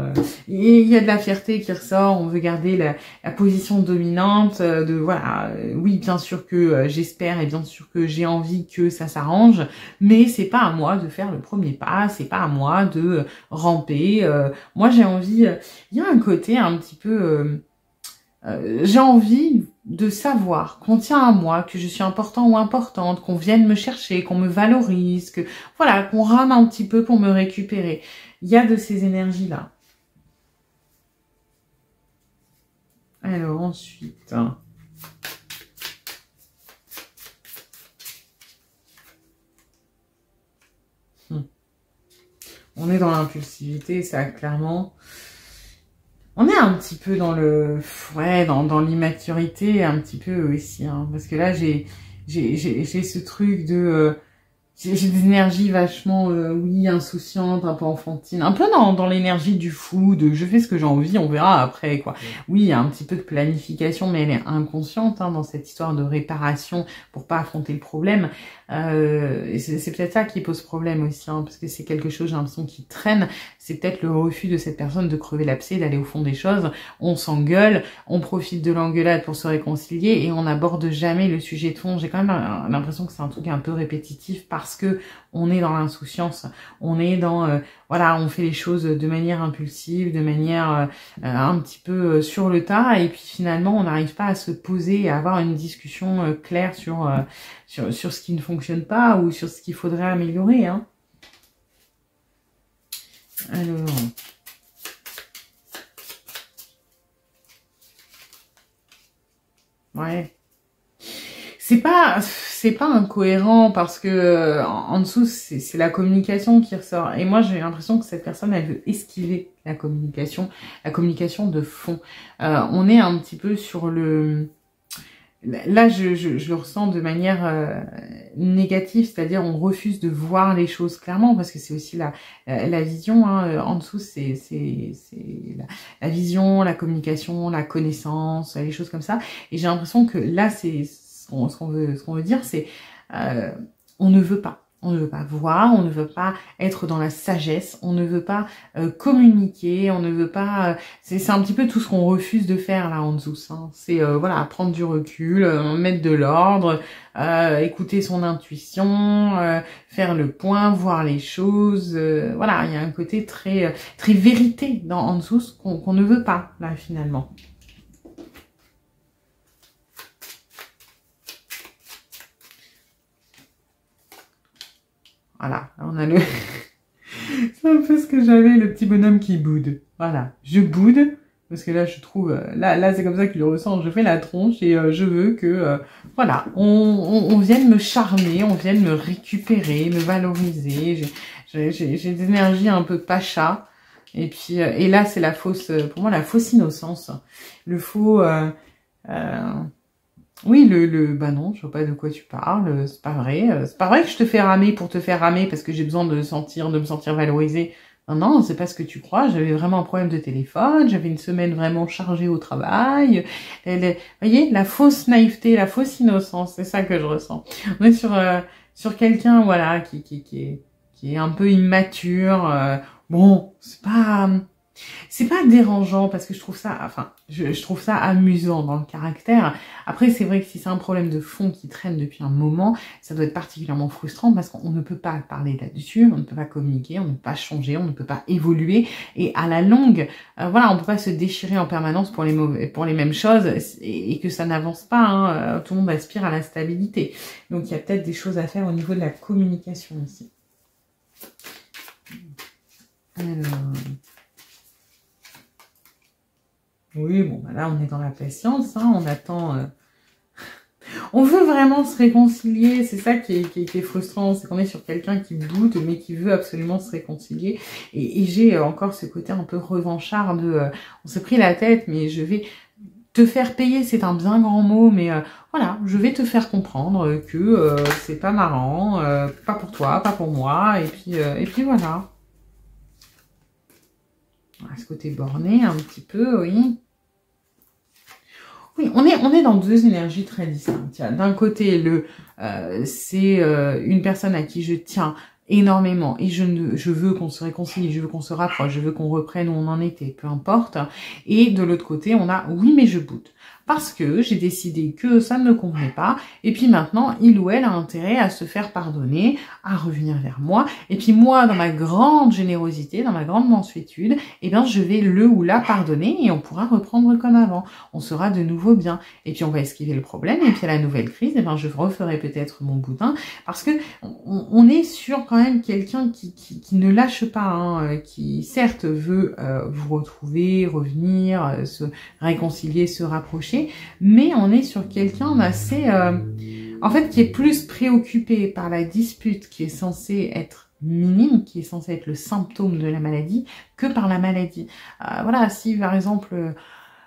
il y a de la fierté qui ressort, on veut garder la position dominante, de voilà, oui bien sûr que j'espère et bien sûr que j'ai envie que ça s'arrange, mais c'est pas à moi de faire le premier pas, c'est pas à moi de ramper, moi j'ai envie, il y a un côté un petit peu... j'ai envie de savoir qu'on tient à moi, que je suis important ou importante, qu'on vienne me chercher, qu'on me valorise, que voilà, qu'on rame un petit peu pour me récupérer. Il y a de ces énergies-là. Alors ensuite... On est dans l'impulsivité, ça, clairement. On est un petit peu dans le... Ouais, dans l'immaturité, un petit peu aussi. Hein, parce que là, j'ai ce truc de... j'ai des énergies vachement, oui, insouciantes, un peu enfantines, un peu dans l'énergie du fou, de je fais ce que j'ai envie, on verra après, quoi. Oui, il y a un petit peu de planification, mais elle est inconsciente hein, dans cette histoire de réparation pour pas affronter le problème. Et c'est peut-être ça qui pose problème aussi, hein, parce que c'est quelque chose, j'ai l'impression, qui traîne. C'est peut-être le refus de cette personne de crever l'abcès, d'aller au fond des choses. On s'engueule, on profite de l'engueulade pour se réconcilier et on n'aborde jamais le sujet de fond. J'ai quand même l'impression que c'est un truc un peu répétitif parce que on est dans l'insouciance, on est dans voilà, on fait les choses de manière impulsive, de manière un petit peu sur le tas, et puis finalement on n'arrive pas à se poser et à avoir une discussion claire sur ce qui ne fonctionne pas ou sur ce qu'il faudrait améliorer. Hein. Alors... Ouais. C'est pas incohérent parce que en dessous c'est la communication qui ressort et moi j'ai l'impression que cette personne elle veut esquiver la communication de fond. On est un petit peu sur le là je le ressens de manière négative, c'est-à-dire on refuse de voir les choses clairement parce que c'est aussi la vision hein, en dessous c'est la vision, la communication, la connaissance, les choses comme ça et j'ai l'impression que là c'est ce qu'on veut dire, c'est on ne veut pas voir, on ne veut pas être dans la sagesse, on ne veut pas communiquer, on ne veut pas... c'est un petit peu tout ce qu'on refuse de faire là en dessous. Hein. C'est voilà, prendre du recul, mettre de l'ordre, écouter son intuition, faire le point, voir les choses. Voilà, il y a un côté très vérité en dessous qu'on ne veut pas là finalement. Voilà, on a le... c'est un peu ce que j'avais, le petit bonhomme qui boude. Voilà, je boude, parce que là, je trouve... Là c'est comme ça que je le ressens. Je fais la tronche et je veux que... voilà, on vienne me charmer, on vienne me récupérer, me valoriser. J'ai des énergies un peu pacha. Et puis, et là, c'est la fausse... pour moi, la fausse innocence. Le faux... oui, bah non, je vois pas de quoi tu parles, c'est pas vrai. C'est pas vrai que je te fais ramer pour te faire ramer parce que j'ai besoin de me sentir valorisée. Non, non, c'est pas ce que tu crois. J'avais vraiment un problème de téléphone, j'avais une semaine vraiment chargée au travail. Vous voyez, la fausse naïveté, la fausse innocence, c'est ça que je ressens. On est sur quelqu'un, voilà, qui est un peu immature. Bon, c'est pas dérangeant parce que je trouve ça, enfin, je trouve ça amusant dans le caractère. Après, c'est vrai que si c'est un problème de fond qui traîne depuis un moment, ça doit être particulièrement frustrant parce qu'on ne peut pas parler là-dessus, on ne peut pas communiquer, on ne peut pas changer, on ne peut pas évoluer. Et à la longue, voilà, on peut pas se déchirer en permanence pour les mêmes choses et que ça n'avance pas. Hein, tout le monde aspire à la stabilité. Donc, il y a peut-être des choses à faire au niveau de la communication ici. Alors... Oui, bon, bah là, on est dans la patience, hein, on attend... On veut vraiment se réconcilier, c'est ça qui est frustrant, c'est qu'on est sur quelqu'un qui doute, mais qui veut absolument se réconcilier. Et j'ai encore ce côté un peu revanchard de... on s'est pris la tête, mais je vais te faire payer, c'est un bien grand mot, mais voilà, je vais te faire comprendre que c'est pas marrant, pas pour toi, pas pour moi, et puis voilà. Ce côté borné un petit peu, oui. Oui, on est dans deux énergies très distinctes. D'un côté, c'est une personne à qui je tiens énormément et je veux qu'on se réconcilie, je veux qu'on se rapproche, je veux qu'on reprenne où on en était, peu importe. Et de l'autre côté, on a oui mais je boude. parce que j'ai décidé que ça ne me convenait pas, et puis maintenant, il ou elle a intérêt à se faire pardonner, à revenir vers moi, et puis moi, dans ma grande générosité, dans ma grande mansuétude, eh bien, je vais le ou la pardonner, et on pourra reprendre comme avant. On sera de nouveau bien, et puis on va esquiver le problème, et puis à la nouvelle crise, eh bien, je referai peut-être mon boudin, parce que on est sur quand même quelqu'un qui ne lâche pas, hein, qui certes veut vous retrouver, revenir, se réconcilier, se rapprocher, mais on est sur quelqu'un d'assez, en fait, qui est plus préoccupé par la dispute qui est censée être minime, qui est censée être le symptôme de la maladie, que par la maladie. Voilà, si par exemple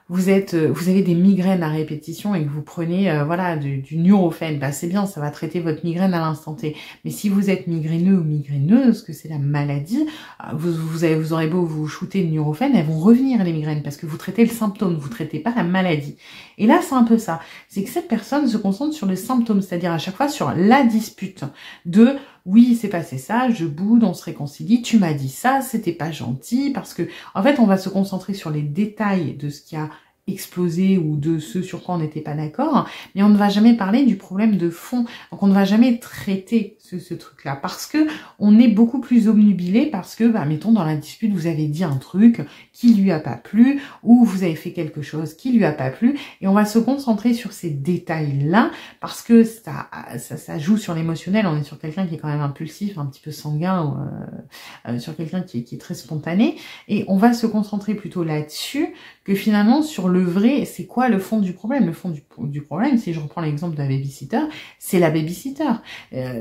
vous avez des migraines à répétition et que vous prenez voilà du Nurofen, bah c'est bien, ça va traiter votre migraine à l'instant T. Mais si vous êtes migraineux ou migraineuse, que c'est la maladie, vous aurez beau vous shooter de Nurofen, elles vont revenir les migraines parce que vous traitez le symptôme, vous traitez pas la maladie. Et là c'est un peu ça, c'est que cette personne se concentre sur le symptôme, c'est-à-dire à chaque fois sur la dispute de oui, c'est passé ça, je boude, on se réconcilie, tu m'as dit ça, c'était pas gentil, parce que, en fait, on va se concentrer sur les détails de ce qui a explosé ou de ce sur quoi on n'était pas d'accord, mais on ne va jamais parler du problème de fond. Donc, on ne va jamais traiter ce truc-là, parce que on est beaucoup plus obnubilé, parce que, bah, mettons, dans la dispute, vous avez dit un truc qui lui a pas plu, ou vous avez fait quelque chose qui lui a pas plu, et on va se concentrer sur ces détails-là, parce que ça joue sur l'émotionnel. On est sur quelqu'un qui est quand même impulsif, un petit peu sanguin, ou sur quelqu'un qui est très spontané, et on va se concentrer plutôt là-dessus que finalement sur le vrai. C'est quoi le fond du problème? Le fond du problème, si je reprends l'exemple d'un babysitter, c'est la babysitter.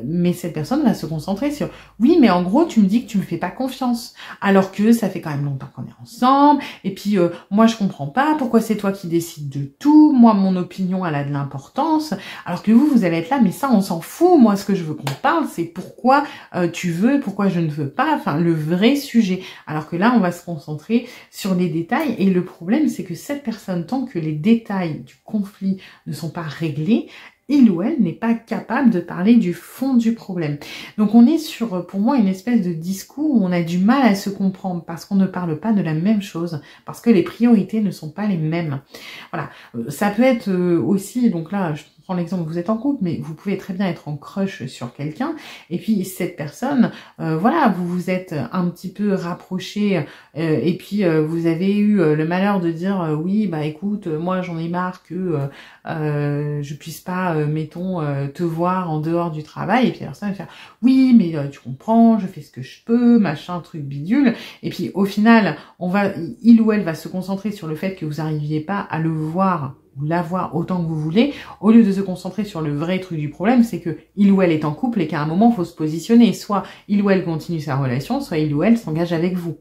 Mais cette personne va se concentrer sur oui, mais en gros, tu me dis que tu me fais pas confiance, alors que ça fait quand même longtemps qu'on est ensemble, et puis moi je comprends pas pourquoi c'est toi qui décides de tout, moi mon opinion elle a de l'importance, alors que vous allez être là, mais ça on s'en fout, moi ce que je veux qu'on parle c'est pourquoi tu veux, pourquoi je ne veux pas, enfin le vrai sujet, alors que là on va se concentrer sur les détails, et le problème c'est que cette personne, tant que les détails du conflit ne sont pas réglés, il ou elle n'est pas capable de parler du fond du problème. Donc on est sur, pour moi, une espèce de discours où on a du mal à se comprendre parce qu'on ne parle pas de la même chose, parce que les priorités ne sont pas les mêmes. Voilà, ça peut être aussi, donc là, je prends l'exemple, vous êtes en couple, mais vous pouvez très bien être en crush sur quelqu'un, et puis cette personne, voilà, vous vous êtes un petit peu rapproché, et puis vous avez eu le malheur de dire oui, bah écoute, moi j'en ai marre que je puisse pas, mettons, te voir en dehors du travail, et puis la personne va faire oui, mais tu comprends, je fais ce que je peux, machin, truc bidule, et puis au final, il ou elle va se concentrer sur le fait que vous n'arriviez pas à le voir ou l'avoir autant que vous voulez, au lieu de se concentrer sur le vrai truc du problème, c'est que il ou elle est en couple et qu'à un moment, il faut se positionner. Soit il ou elle continue sa relation, soit il ou elle s'engage avec vous. Vous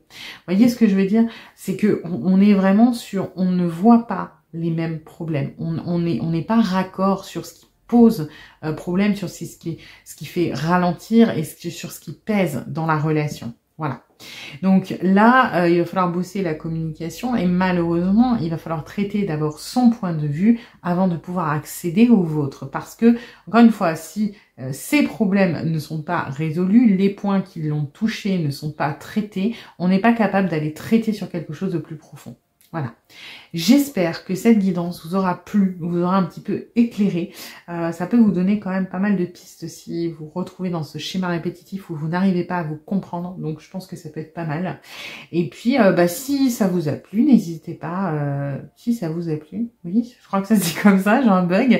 voyez ce que je veux dire? C'est que on est vraiment sur, on ne voit pas les mêmes problèmes. On n'est pas raccord sur ce qui pose problème, sur ce qui fait ralentir et sur ce qui pèse dans la relation. Voilà. Donc là, il va falloir bosser la communication et malheureusement, il va falloir traiter d'abord son point de vue avant de pouvoir accéder au vôtre. Parce que, encore une fois, si ces problèmes ne sont pas résolus, les points qui l'ont touché ne sont pas traités, on n'est pas capable d'aller traiter sur quelque chose de plus profond. Voilà. J'espère que cette guidance vous aura plu, vous aura un petit peu éclairé. Ça peut vous donner quand même pas mal de pistes si vous retrouvez dans ce schéma répétitif où vous n'arrivez pas à vous comprendre. Donc je pense que ça peut être pas mal. Et puis si ça vous a plu, n'hésitez pas, si ça vous a plu, oui, je crois que ça se dit comme ça, j'ai un bug.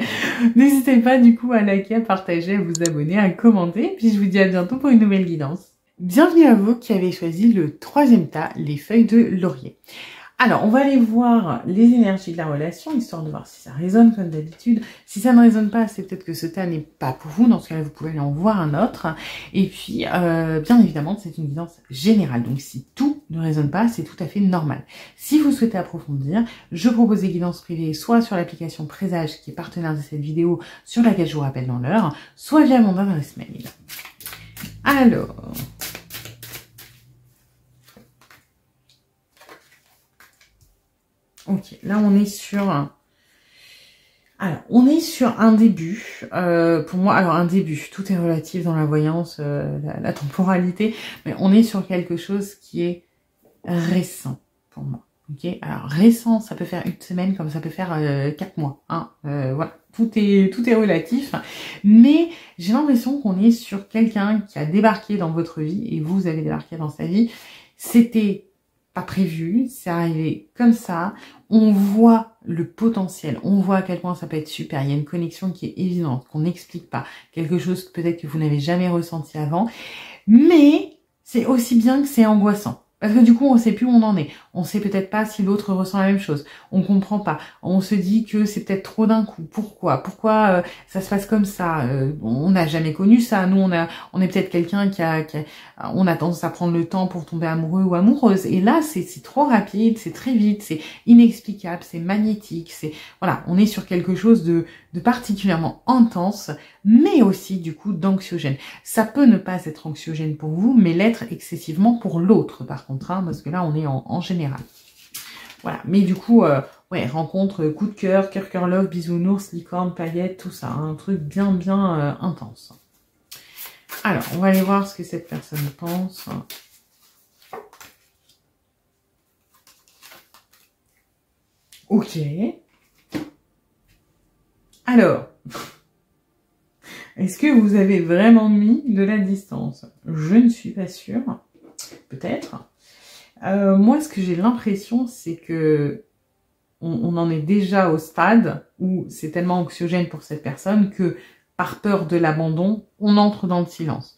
N'hésitez pas du coup à liker, à partager, à vous abonner, à commenter. Puis je vous dis à bientôt pour une nouvelle guidance. Bienvenue à vous qui avez choisi le troisième tas, les feuilles de laurier. Alors, on va aller voir les énergies de la relation, histoire de voir si ça résonne comme d'habitude. Si ça ne résonne pas, c'est peut-être que ce tas n'est pas pour vous. Dans ce cas-là, vous pouvez aller en voir un autre. Et puis, bien évidemment, c'est une guidance générale. Donc, si tout ne résonne pas, c'est tout à fait normal. Si vous souhaitez approfondir, je propose des guidances privées, soit sur l'application Présage, qui est partenaire de cette vidéo, sur laquelle je vous rappelle dans l'heure, soit via mon adresse mail. Alors... Ok, là on est sur un début. Pour moi, alors un début, tout est relatif dans la voyance, la temporalité, mais on est sur quelque chose qui est récent pour moi. Ok, alors récent, ça peut faire une semaine comme ça peut faire 4 mois. Hein. Voilà, tout est relatif. Mais j'ai l'impression qu'on est sur quelqu'un qui a débarqué dans votre vie et vous avez débarqué dans sa vie. C'était pas prévu, c'est arrivé comme ça. On voit le potentiel, on voit à quel point ça peut être super. Il y a une connexion qui est évidente, qu'on n'explique pas. Quelque chose peut-être que vous n'avez jamais ressenti avant. Mais c'est aussi bien que c'est angoissant. Parce que du coup, on sait plus où on en est. On sait peut-être pas si l'autre ressent la même chose. On comprend pas. On se dit que c'est peut-être trop d'un coup. Pourquoi ça se passe comme ça? On n'a jamais connu ça. Nous, on est peut-être quelqu'un on a tendance à prendre le temps pour tomber amoureux ou amoureuse. Et là, c'est trop rapide, c'est très vite, c'est inexplicable, c'est magnétique. Voilà, on est sur quelque chose de particulièrement intense, mais aussi du coup d'anxiogène. Ça peut ne pas être anxiogène pour vous, mais l'être excessivement pour l'autre par contre, hein, parce que là on est en général. Voilà, mais du coup, ouais, rencontre, coup de cœur, cœur love, bisounours, licorne, paillettes, tout ça, hein, un truc bien intense. Alors, on va aller voir ce que cette personne pense. Ok. Alors, est-ce que vous avez vraiment mis de la distance? Je ne suis pas sûre. Peut-être. Moi, ce que j'ai l'impression, c'est que on en est déjà au stade où c'est tellement anxiogène pour cette personne que, par peur de l'abandon, on entre dans le silence.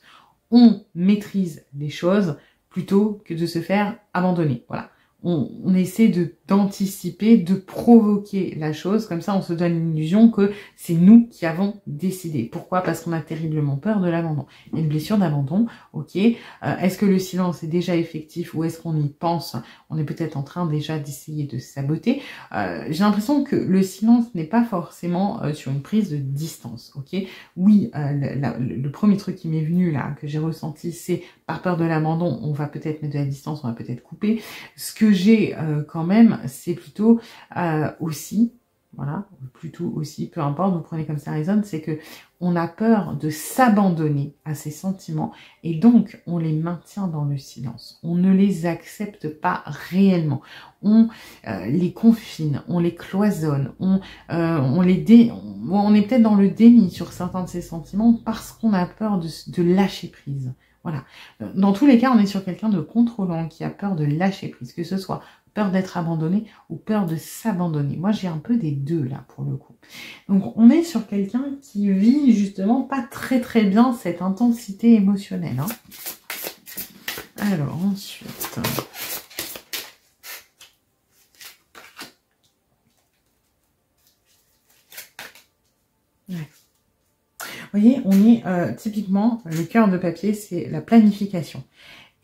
On maîtrise les choses plutôt que de se faire abandonner. Voilà. On essaie d'anticiper, de provoquer la chose. Comme ça, on se donne l'illusion que c'est nous qui avons décidé. Pourquoi? Parce qu'on a terriblement peur de l'abandon. Il y a une blessure d'abandon, ok. Est-ce que le silence est déjà effectif ou est-ce qu'on y pense? On est peut-être en train déjà d'essayer de saboter. J'ai l'impression que le silence n'est pas forcément sur une prise de distance, ok. Oui, le premier truc qui m'est venu là, que j'ai ressenti, c'est par peur de l'abandon, on va peut-être mettre de la distance, on va peut-être couper. Ce que j'ai quand même, c'est plutôt aussi, voilà, plutôt aussi, peu importe, vous prenez comme ça résonne, c'est que on a peur de s'abandonner à ces sentiments et donc on les maintient dans le silence. On ne les accepte pas réellement. On les confine, on les cloisonne, on est peut-être dans le déni sur certains de ces sentiments parce qu'on a peur de lâcher prise. Voilà. Dans tous les cas, on est sur quelqu'un de contrôlant qui a peur de lâcher prise, que ce soit peur d'être abandonné ou peur de s'abandonner. Moi, j'ai un peu des deux là pour le coup. Donc, on est sur quelqu'un qui vit justement pas très bien cette intensité émotionnelle. Hein. Alors, ensuite... Ouais. Vous voyez, on est typiquement, le cœur de papier, c'est la planification.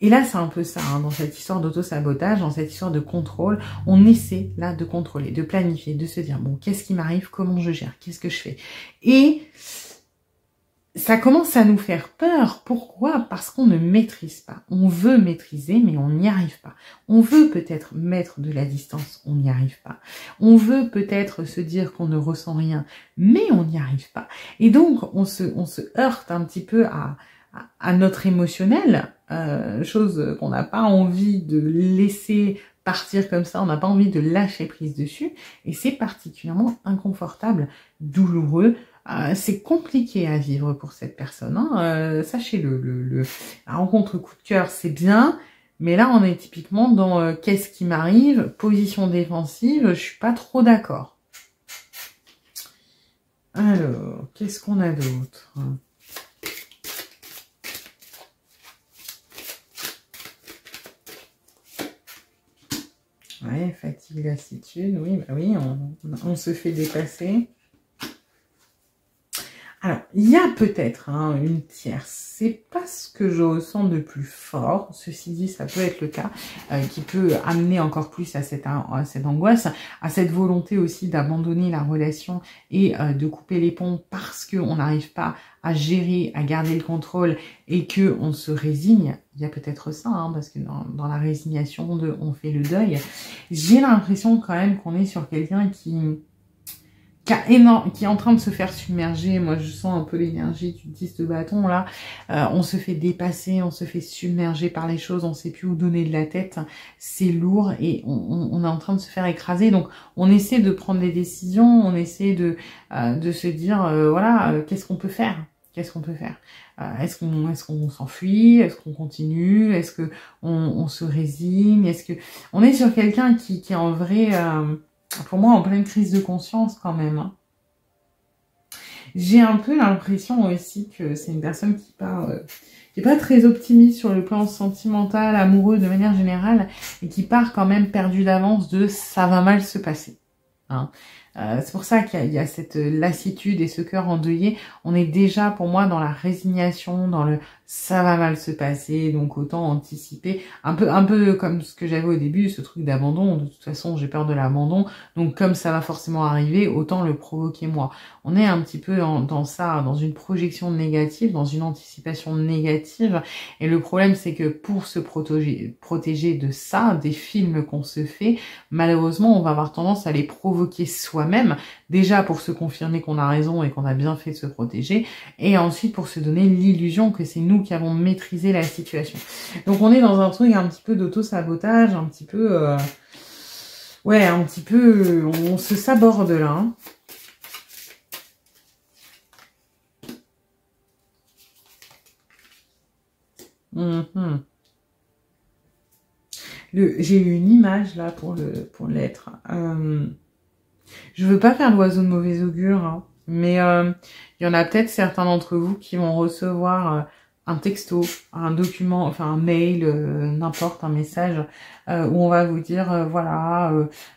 Et là, c'est un peu ça, hein, dans cette histoire d'auto-sabotage, dans cette histoire de contrôle, on essaie là de contrôler, de planifier, de se dire, bon, qu'est-ce qui m'arrive, comment je gère, qu'est-ce que je fais? Et ça commence à nous faire peur. Pourquoi? Parce qu'on ne maîtrise pas. On veut maîtriser, mais on n'y arrive pas. On veut peut-être mettre de la distance, on n'y arrive pas. On veut peut-être se dire qu'on ne ressent rien, mais on n'y arrive pas. Et donc, on se heurte un petit peu à notre émotionnel, chose qu'on n'a pas envie de laisser partir comme ça, on n'a pas envie de lâcher prise dessus, et c'est particulièrement inconfortable, douloureux, c'est compliqué à vivre pour cette personne, hein. Sachez-le, la rencontre coup de cœur, c'est bien, mais là, on est typiquement dans qu'est-ce qui m'arrive, position défensive, je suis pas trop d'accord. Alors, qu'est-ce qu'on a d'autre? Ouais, fatigue, lassitude, oui, bah oui, on se fait dépasser. Alors, il y a peut-être une tierce, c'est pas ce que je ressens de plus fort, ceci dit, ça peut être le cas, qui peut amener encore plus à cette angoisse, à cette volonté aussi d'abandonner la relation et de couper les ponts parce qu'on n'arrive pas à gérer, à garder le contrôle et que on se résigne. Il y a peut-être ça, parce que dans la résignation, on fait le deuil. J'ai l'impression quand même qu'on est sur quelqu'un qui qui est en train de se faire submerger. Moi, je sens un peu l'énergie du 10 de bâton, là. On se fait dépasser, on se fait submerger par les choses, on sait plus où donner de la tête. C'est lourd et on est en train de se faire écraser. Donc, on essaie de prendre des décisions, on essaie de se dire, voilà, qu'est-ce qu'on peut faire? Qu'est-ce qu'on peut faire? Est-ce qu'on s'enfuit? Est-ce qu'on continue? Est-ce que on se résigne? Est-ce que on est sur quelqu'un qui est en vrai... pour moi, en pleine crise de conscience quand même. Hein. J'ai un peu l'impression aussi que c'est une personne qui est pas très optimiste sur le plan sentimental, amoureux de manière générale, et qui part quand même perdu d'avance de ça va mal se passer. Hein. C'est pour ça qu'il y a cette lassitude et ce cœur endeuillé. On est déjà, pour moi, dans la résignation, dans le ça va mal se passer, donc autant anticiper. Un peu comme ce que j'avais au début, ce truc d'abandon. De toute façon, j'ai peur de l'abandon. Donc, comme ça va forcément arriver, autant le provoquer moi. On est un petit peu dans ça, dans une projection négative, dans une anticipation négative. Et le problème, c'est que pour se protéger de ça, des films qu'on se fait, malheureusement, on va avoir tendance à les provoquer soi-même, déjà pour se confirmer qu'on a raison et qu'on a bien fait de se protéger, et ensuite pour se donner l'illusion que c'est nous qui avons maîtrisé la situation. Donc on est dans un truc un petit peu d'auto-sabotage, un petit peu... ouais, un petit peu... On se saborde là. Hein. J'ai eu une image là pour l'être. Je veux pas faire l'oiseau de mauvais augure, hein, mais il y en a peut-être certains d'entre vous qui vont recevoir un texto, un document, enfin un mail, n'importe, un message, où on va vous dire, voilà,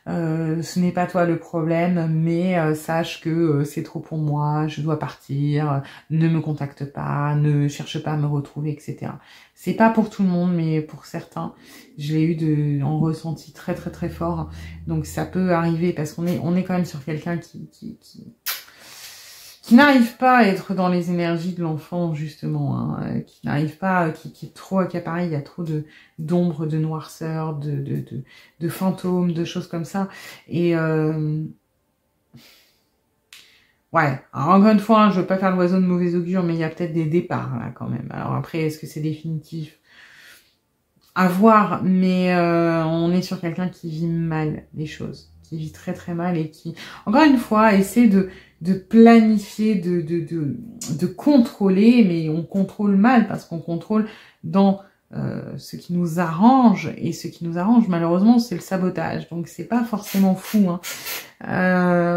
ce n'est pas toi le problème, mais sache que c'est trop pour moi, je dois partir, ne me contacte pas, ne cherche pas à me retrouver, etc. C'est pas pour tout le monde, mais pour certains, je l'ai eu en ressenti très très très fort. Donc ça peut arriver parce qu'on est quand même sur quelqu'un qui n'arrive pas à être dans les énergies de l'enfant, justement, hein, qui n'arrive pas, qui est trop accaparé, il y a trop d'ombre, de noirceur, de fantômes, de choses comme ça. Et ouais, alors, encore une fois, hein, je veux pas faire l'oiseau de mauvais augure, mais il y a peut-être des départs, là, quand même. Alors après, est-ce que c'est définitif? À voir, mais on est sur quelqu'un qui vit mal les choses, qui vit très très mal et qui, encore une fois, essaie de planifier, de contrôler, mais on contrôle mal parce qu'on contrôle dans ce qui nous arrange, et ce qui nous arrange malheureusement c'est le sabotage, donc c'est pas forcément fou. Hein.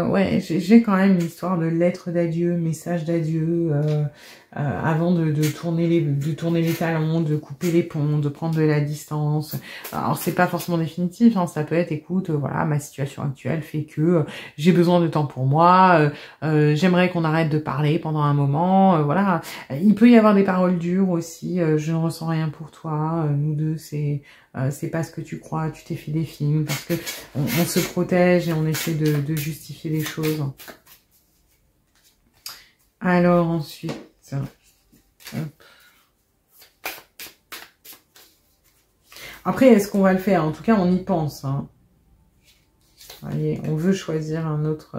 Ouais, j'ai quand même l'histoire de lettres d'adieu, messages d'adieu, avant de tourner les talons, de couper les ponts, de prendre de la distance. Alors c'est pas forcément définitif, hein, ça peut être, écoute, voilà, ma situation actuelle fait que j'ai besoin de temps pour moi, j'aimerais qu'on arrête de parler pendant un moment, voilà. Il peut y avoir des paroles dures aussi, je ne ressens rien pour toi, nous deux c'est pas ce que tu crois, tu t'es fait des films, parce que on se protège et on essaie de justifier les choses. Alors ensuite, hop. Après, est-ce qu'on va le faire? En tout cas, on y pense. Hein. Allez, on veut choisir un autre...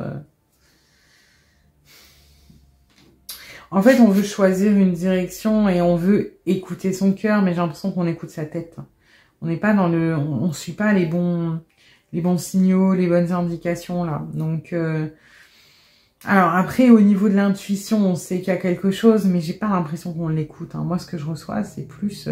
En fait, on veut choisir une direction et on veut écouter son cœur, mais j'ai l'impression qu'on écoute sa tête. On n'est pas dans le... On suit pas les bons signaux, les bonnes indications, là. Donc... Alors après, au niveau de l'intuition, on sait qu'il y a quelque chose, mais j'ai pas l'impression qu'on l'écoute. Hein. Moi, ce que je reçois, c'est plus...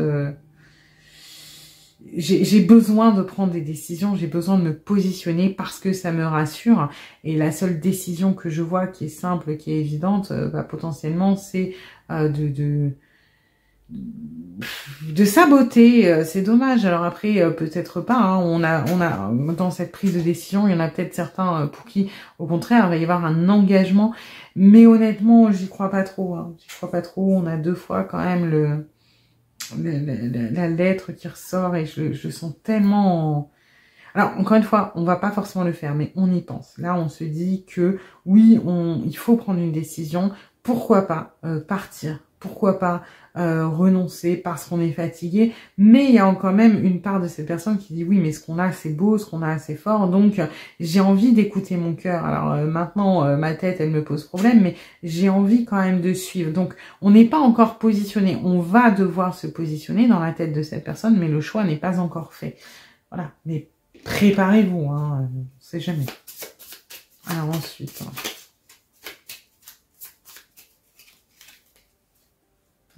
J'ai besoin de prendre des décisions, j'ai besoin de me positionner parce que ça me rassure. Et la seule décision que je vois qui est simple, qui est évidente, potentiellement, c'est de saboter. C'est dommage. Alors après, peut-être pas. Hein. On a dans cette prise de décision, il y en a peut-être certains pour qui, au contraire, il va y avoir un engagement. Mais honnêtement, j'y crois pas trop. Hein. J'y crois pas trop. On a 2 fois quand même la lettre qui ressort et je sens tellement... Alors, encore une fois, on va pas forcément le faire, mais on y pense. Là, on se dit que oui, il faut prendre une décision. Pourquoi pas partir pourquoi pas renoncer parce qu'on est fatigué, mais il y a quand même une part de cette personne qui dit oui, mais ce qu'on a c'est beau, ce qu'on a c'est fort, donc j'ai envie d'écouter mon cœur. Alors maintenant ma tête elle me pose problème, mais j'ai envie quand même de suivre. Donc on n'est pas encore positionné, on va devoir se positionner dans la tête de cette personne, mais le choix n'est pas encore fait. Voilà, mais préparez-vous, hein, on sait jamais. Alors ensuite...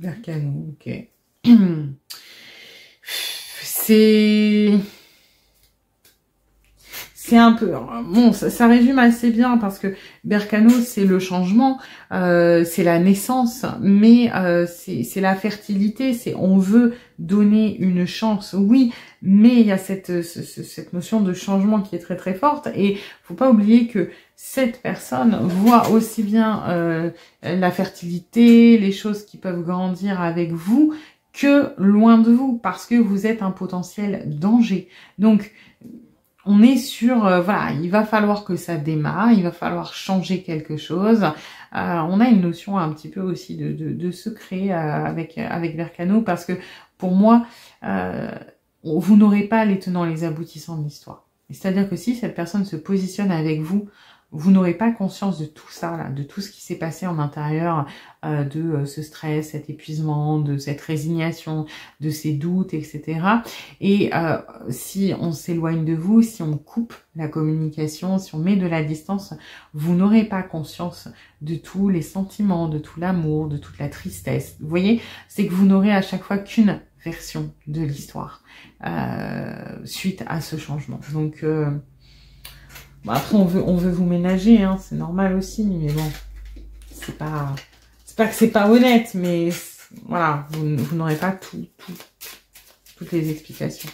Berkane, ok. C'est un peu... Bon, ça résume assez bien parce que Berkane, c'est le changement, c'est la naissance, mais c'est la fertilité, c'est on veut donner une chance, oui, mais il y a cette notion de changement qui est très très forte et faut pas oublier que cette personne voit aussi bien la fertilité, les choses qui peuvent grandir avec vous que loin de vous parce que vous êtes un potentiel danger. Donc, on est sur, voilà, il va falloir que ça démarre, il va falloir changer quelque chose. On a une notion un petit peu aussi de secret avec Berkane parce que pour moi, vous n'aurez pas les tenants et les aboutissants de l'histoire. C'est-à-dire que si cette personne se positionne avec vous, vous n'aurez pas conscience de tout ça, là, de tout ce qui s'est passé en intérieur, de ce stress, cet épuisement, de cette résignation, de ces doutes, etc. Et si on s'éloigne de vous, si on coupe la communication, si on met de la distance, vous n'aurez pas conscience de tous les sentiments, de tout l'amour, de toute la tristesse. Vous voyez, c'est que vous n'aurez à chaque fois qu'une version de l'histoire suite à ce changement. Donc... Bon, après, on veut vous ménager, hein, c'est normal aussi, mais bon, c'est pas que c'est pas honnête, mais voilà, vous n'aurez pas toutes les explications.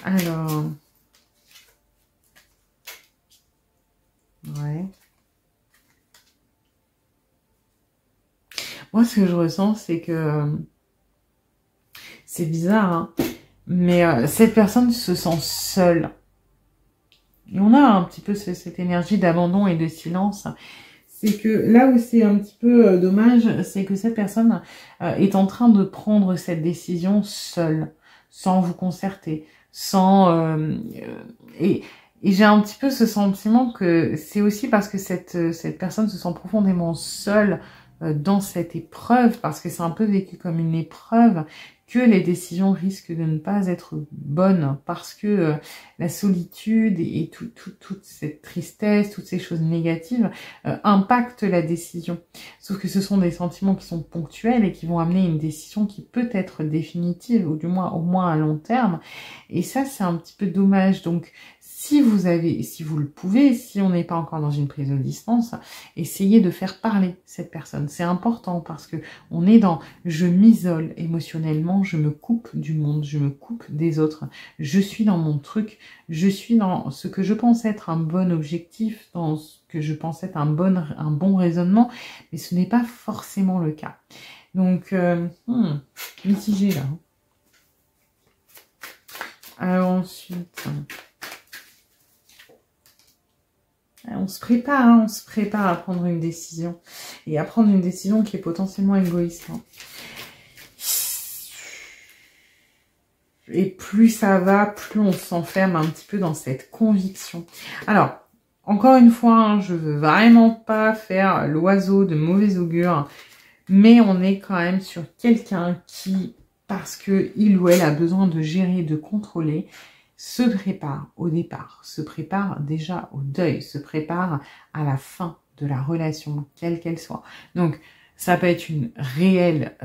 Alors, ouais. Moi, ce que je ressens, c'est que c'est bizarre, hein, mais cette personne se sent seule. Et on a un petit peu cette énergie d'abandon et de silence. C'est que là où c'est un petit peu dommage, c'est que cette personne est en train de prendre cette décision seule, sans vous concerter, sans... et j'ai un petit peu ce sentiment que c'est aussi parce que cette personne se sent profondément seule dans cette épreuve, parce que c'est un peu vécu comme une épreuve, que les décisions risquent de ne pas être bonnes parce que la solitude et toute cette tristesse, toutes ces choses négatives impactent la décision. Sauf que ce sont des sentiments qui sont ponctuels et qui vont amener une décision qui peut être définitive ou du moins au moins à long terme. Et ça, c'est un petit peu dommage. Donc, si vous le pouvez, si on n'est pas encore dans une prise de distance, essayez de faire parler cette personne. C'est important parce que on est dans je m'isole émotionnellement, je me coupe du monde, je me coupe des autres, je suis dans mon truc, je suis dans ce que je pense être un bon objectif, dans ce que je pense être un bon raisonnement, mais ce n'est pas forcément le cas. Donc, mitigé là. Alors ensuite... on se prépare à prendre une décision. Et à prendre une décision qui est potentiellement égoïste. Hein. Et plus ça va, plus on s'enferme un petit peu dans cette conviction. Alors, encore une fois, hein, je veux vraiment pas faire l'oiseau de mauvais augure. Mais on est quand même sur quelqu'un qui, parce que il ou elle a besoin de gérer, de contrôler, se prépare au départ, se prépare déjà au deuil, se prépare à la fin de la relation, quelle qu'elle soit. Donc, ça peut être une réelle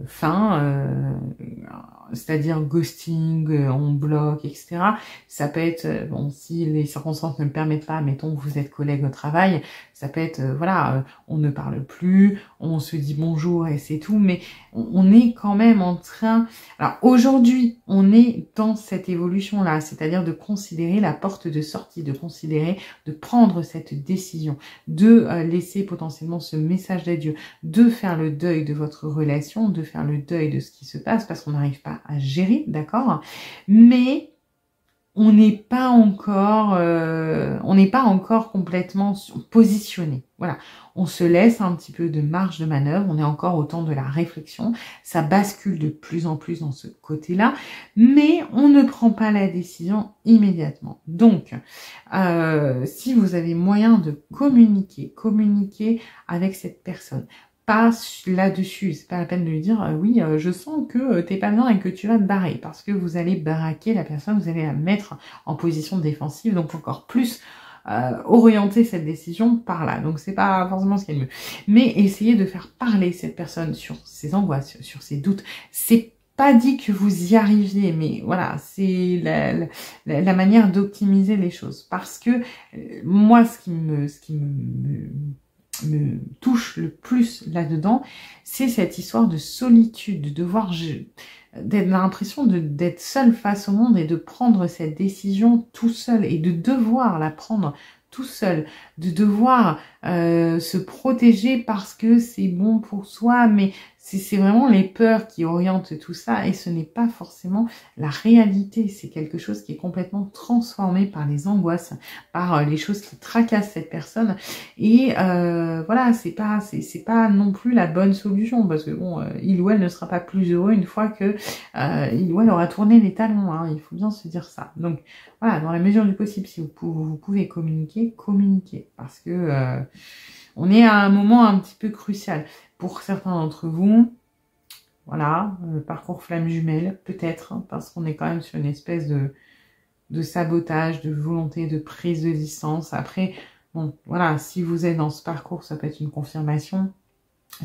fin, c'est-à-dire ghosting, on bloque, etc. Ça peut être, bon, si les circonstances ne le permettent pas, mettons que vous êtes collègue au travail, ça peut être, voilà, on ne parle plus, on se dit bonjour et c'est tout, mais on est quand même en train... Alors aujourd'hui, on est dans cette évolution-là, c'est-à-dire de considérer la porte de sortie, de considérer, de prendre cette décision, de laisser potentiellement ce message d'adieu, de faire le deuil de votre relation, de faire le deuil de ce qui se passe, parce qu'on n'arrive pas à gérer, d'accord? Mais on n'est pas encore complètement positionné. Voilà, on se laisse un petit peu de marge de manœuvre, on est encore au temps de la réflexion, ça bascule de plus en plus dans ce côté-là, mais on ne prend pas la décision immédiatement. Donc, si vous avez moyen de communiquer avec cette personne, pas là-dessus, c'est pas la peine de lui dire oui, je sens que t'es pas bien et que tu vas te barrer, parce que vous allez baraquer la personne, vous allez la mettre en position défensive, donc encore plus orienter cette décision par là. Donc c'est pas forcément ce qu'il y a de mieux. Mais essayez de faire parler cette personne sur ses angoisses, sur ses doutes. C'est pas dit que vous y arriviez, mais voilà, c'est la manière d'optimiser les choses. Parce que moi, ce qui me touche le plus là-dedans, c'est cette histoire de solitude, de devoir d'être l'impression d'être seul face au monde et de prendre cette décision tout seul et de devoir la prendre tout seul, de devoir se protéger parce que c'est bon pour soi, mais c'est vraiment les peurs qui orientent tout ça et ce n'est pas forcément la réalité. C'est quelque chose qui est complètement transformé par les angoisses, par les choses qui tracassent cette personne et voilà, c'est pas non plus la bonne solution parce que bon, il ou elle ne sera pas plus heureux une fois que il ou elle aura tourné les talons, hein, il faut bien se dire ça. Donc voilà, dans la mesure du possible, si vous pouvez communiquer parce que on est à un moment un petit peu crucial. Pour certains d'entre vous, voilà, parcours flamme jumelle, peut-être, hein, parce qu'on est quand même sur une espèce de sabotage, de volonté, de prise de distance. Après, bon, voilà, si vous êtes dans ce parcours, ça peut être une confirmation.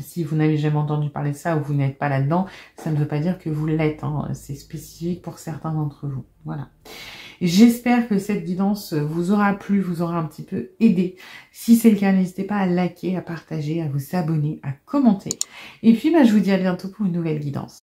Si vous n'avez jamais entendu parler de ça ou vous n'êtes pas là-dedans, ça ne veut pas dire que vous l'êtes, hein. C'est spécifique pour certains d'entre vous. Voilà. J'espère que cette guidance vous aura plu, vous aura un petit peu aidé. Si c'est le cas, n'hésitez pas à liker, à partager, à vous abonner, à commenter. Et puis, je vous dis à bientôt pour une nouvelle guidance.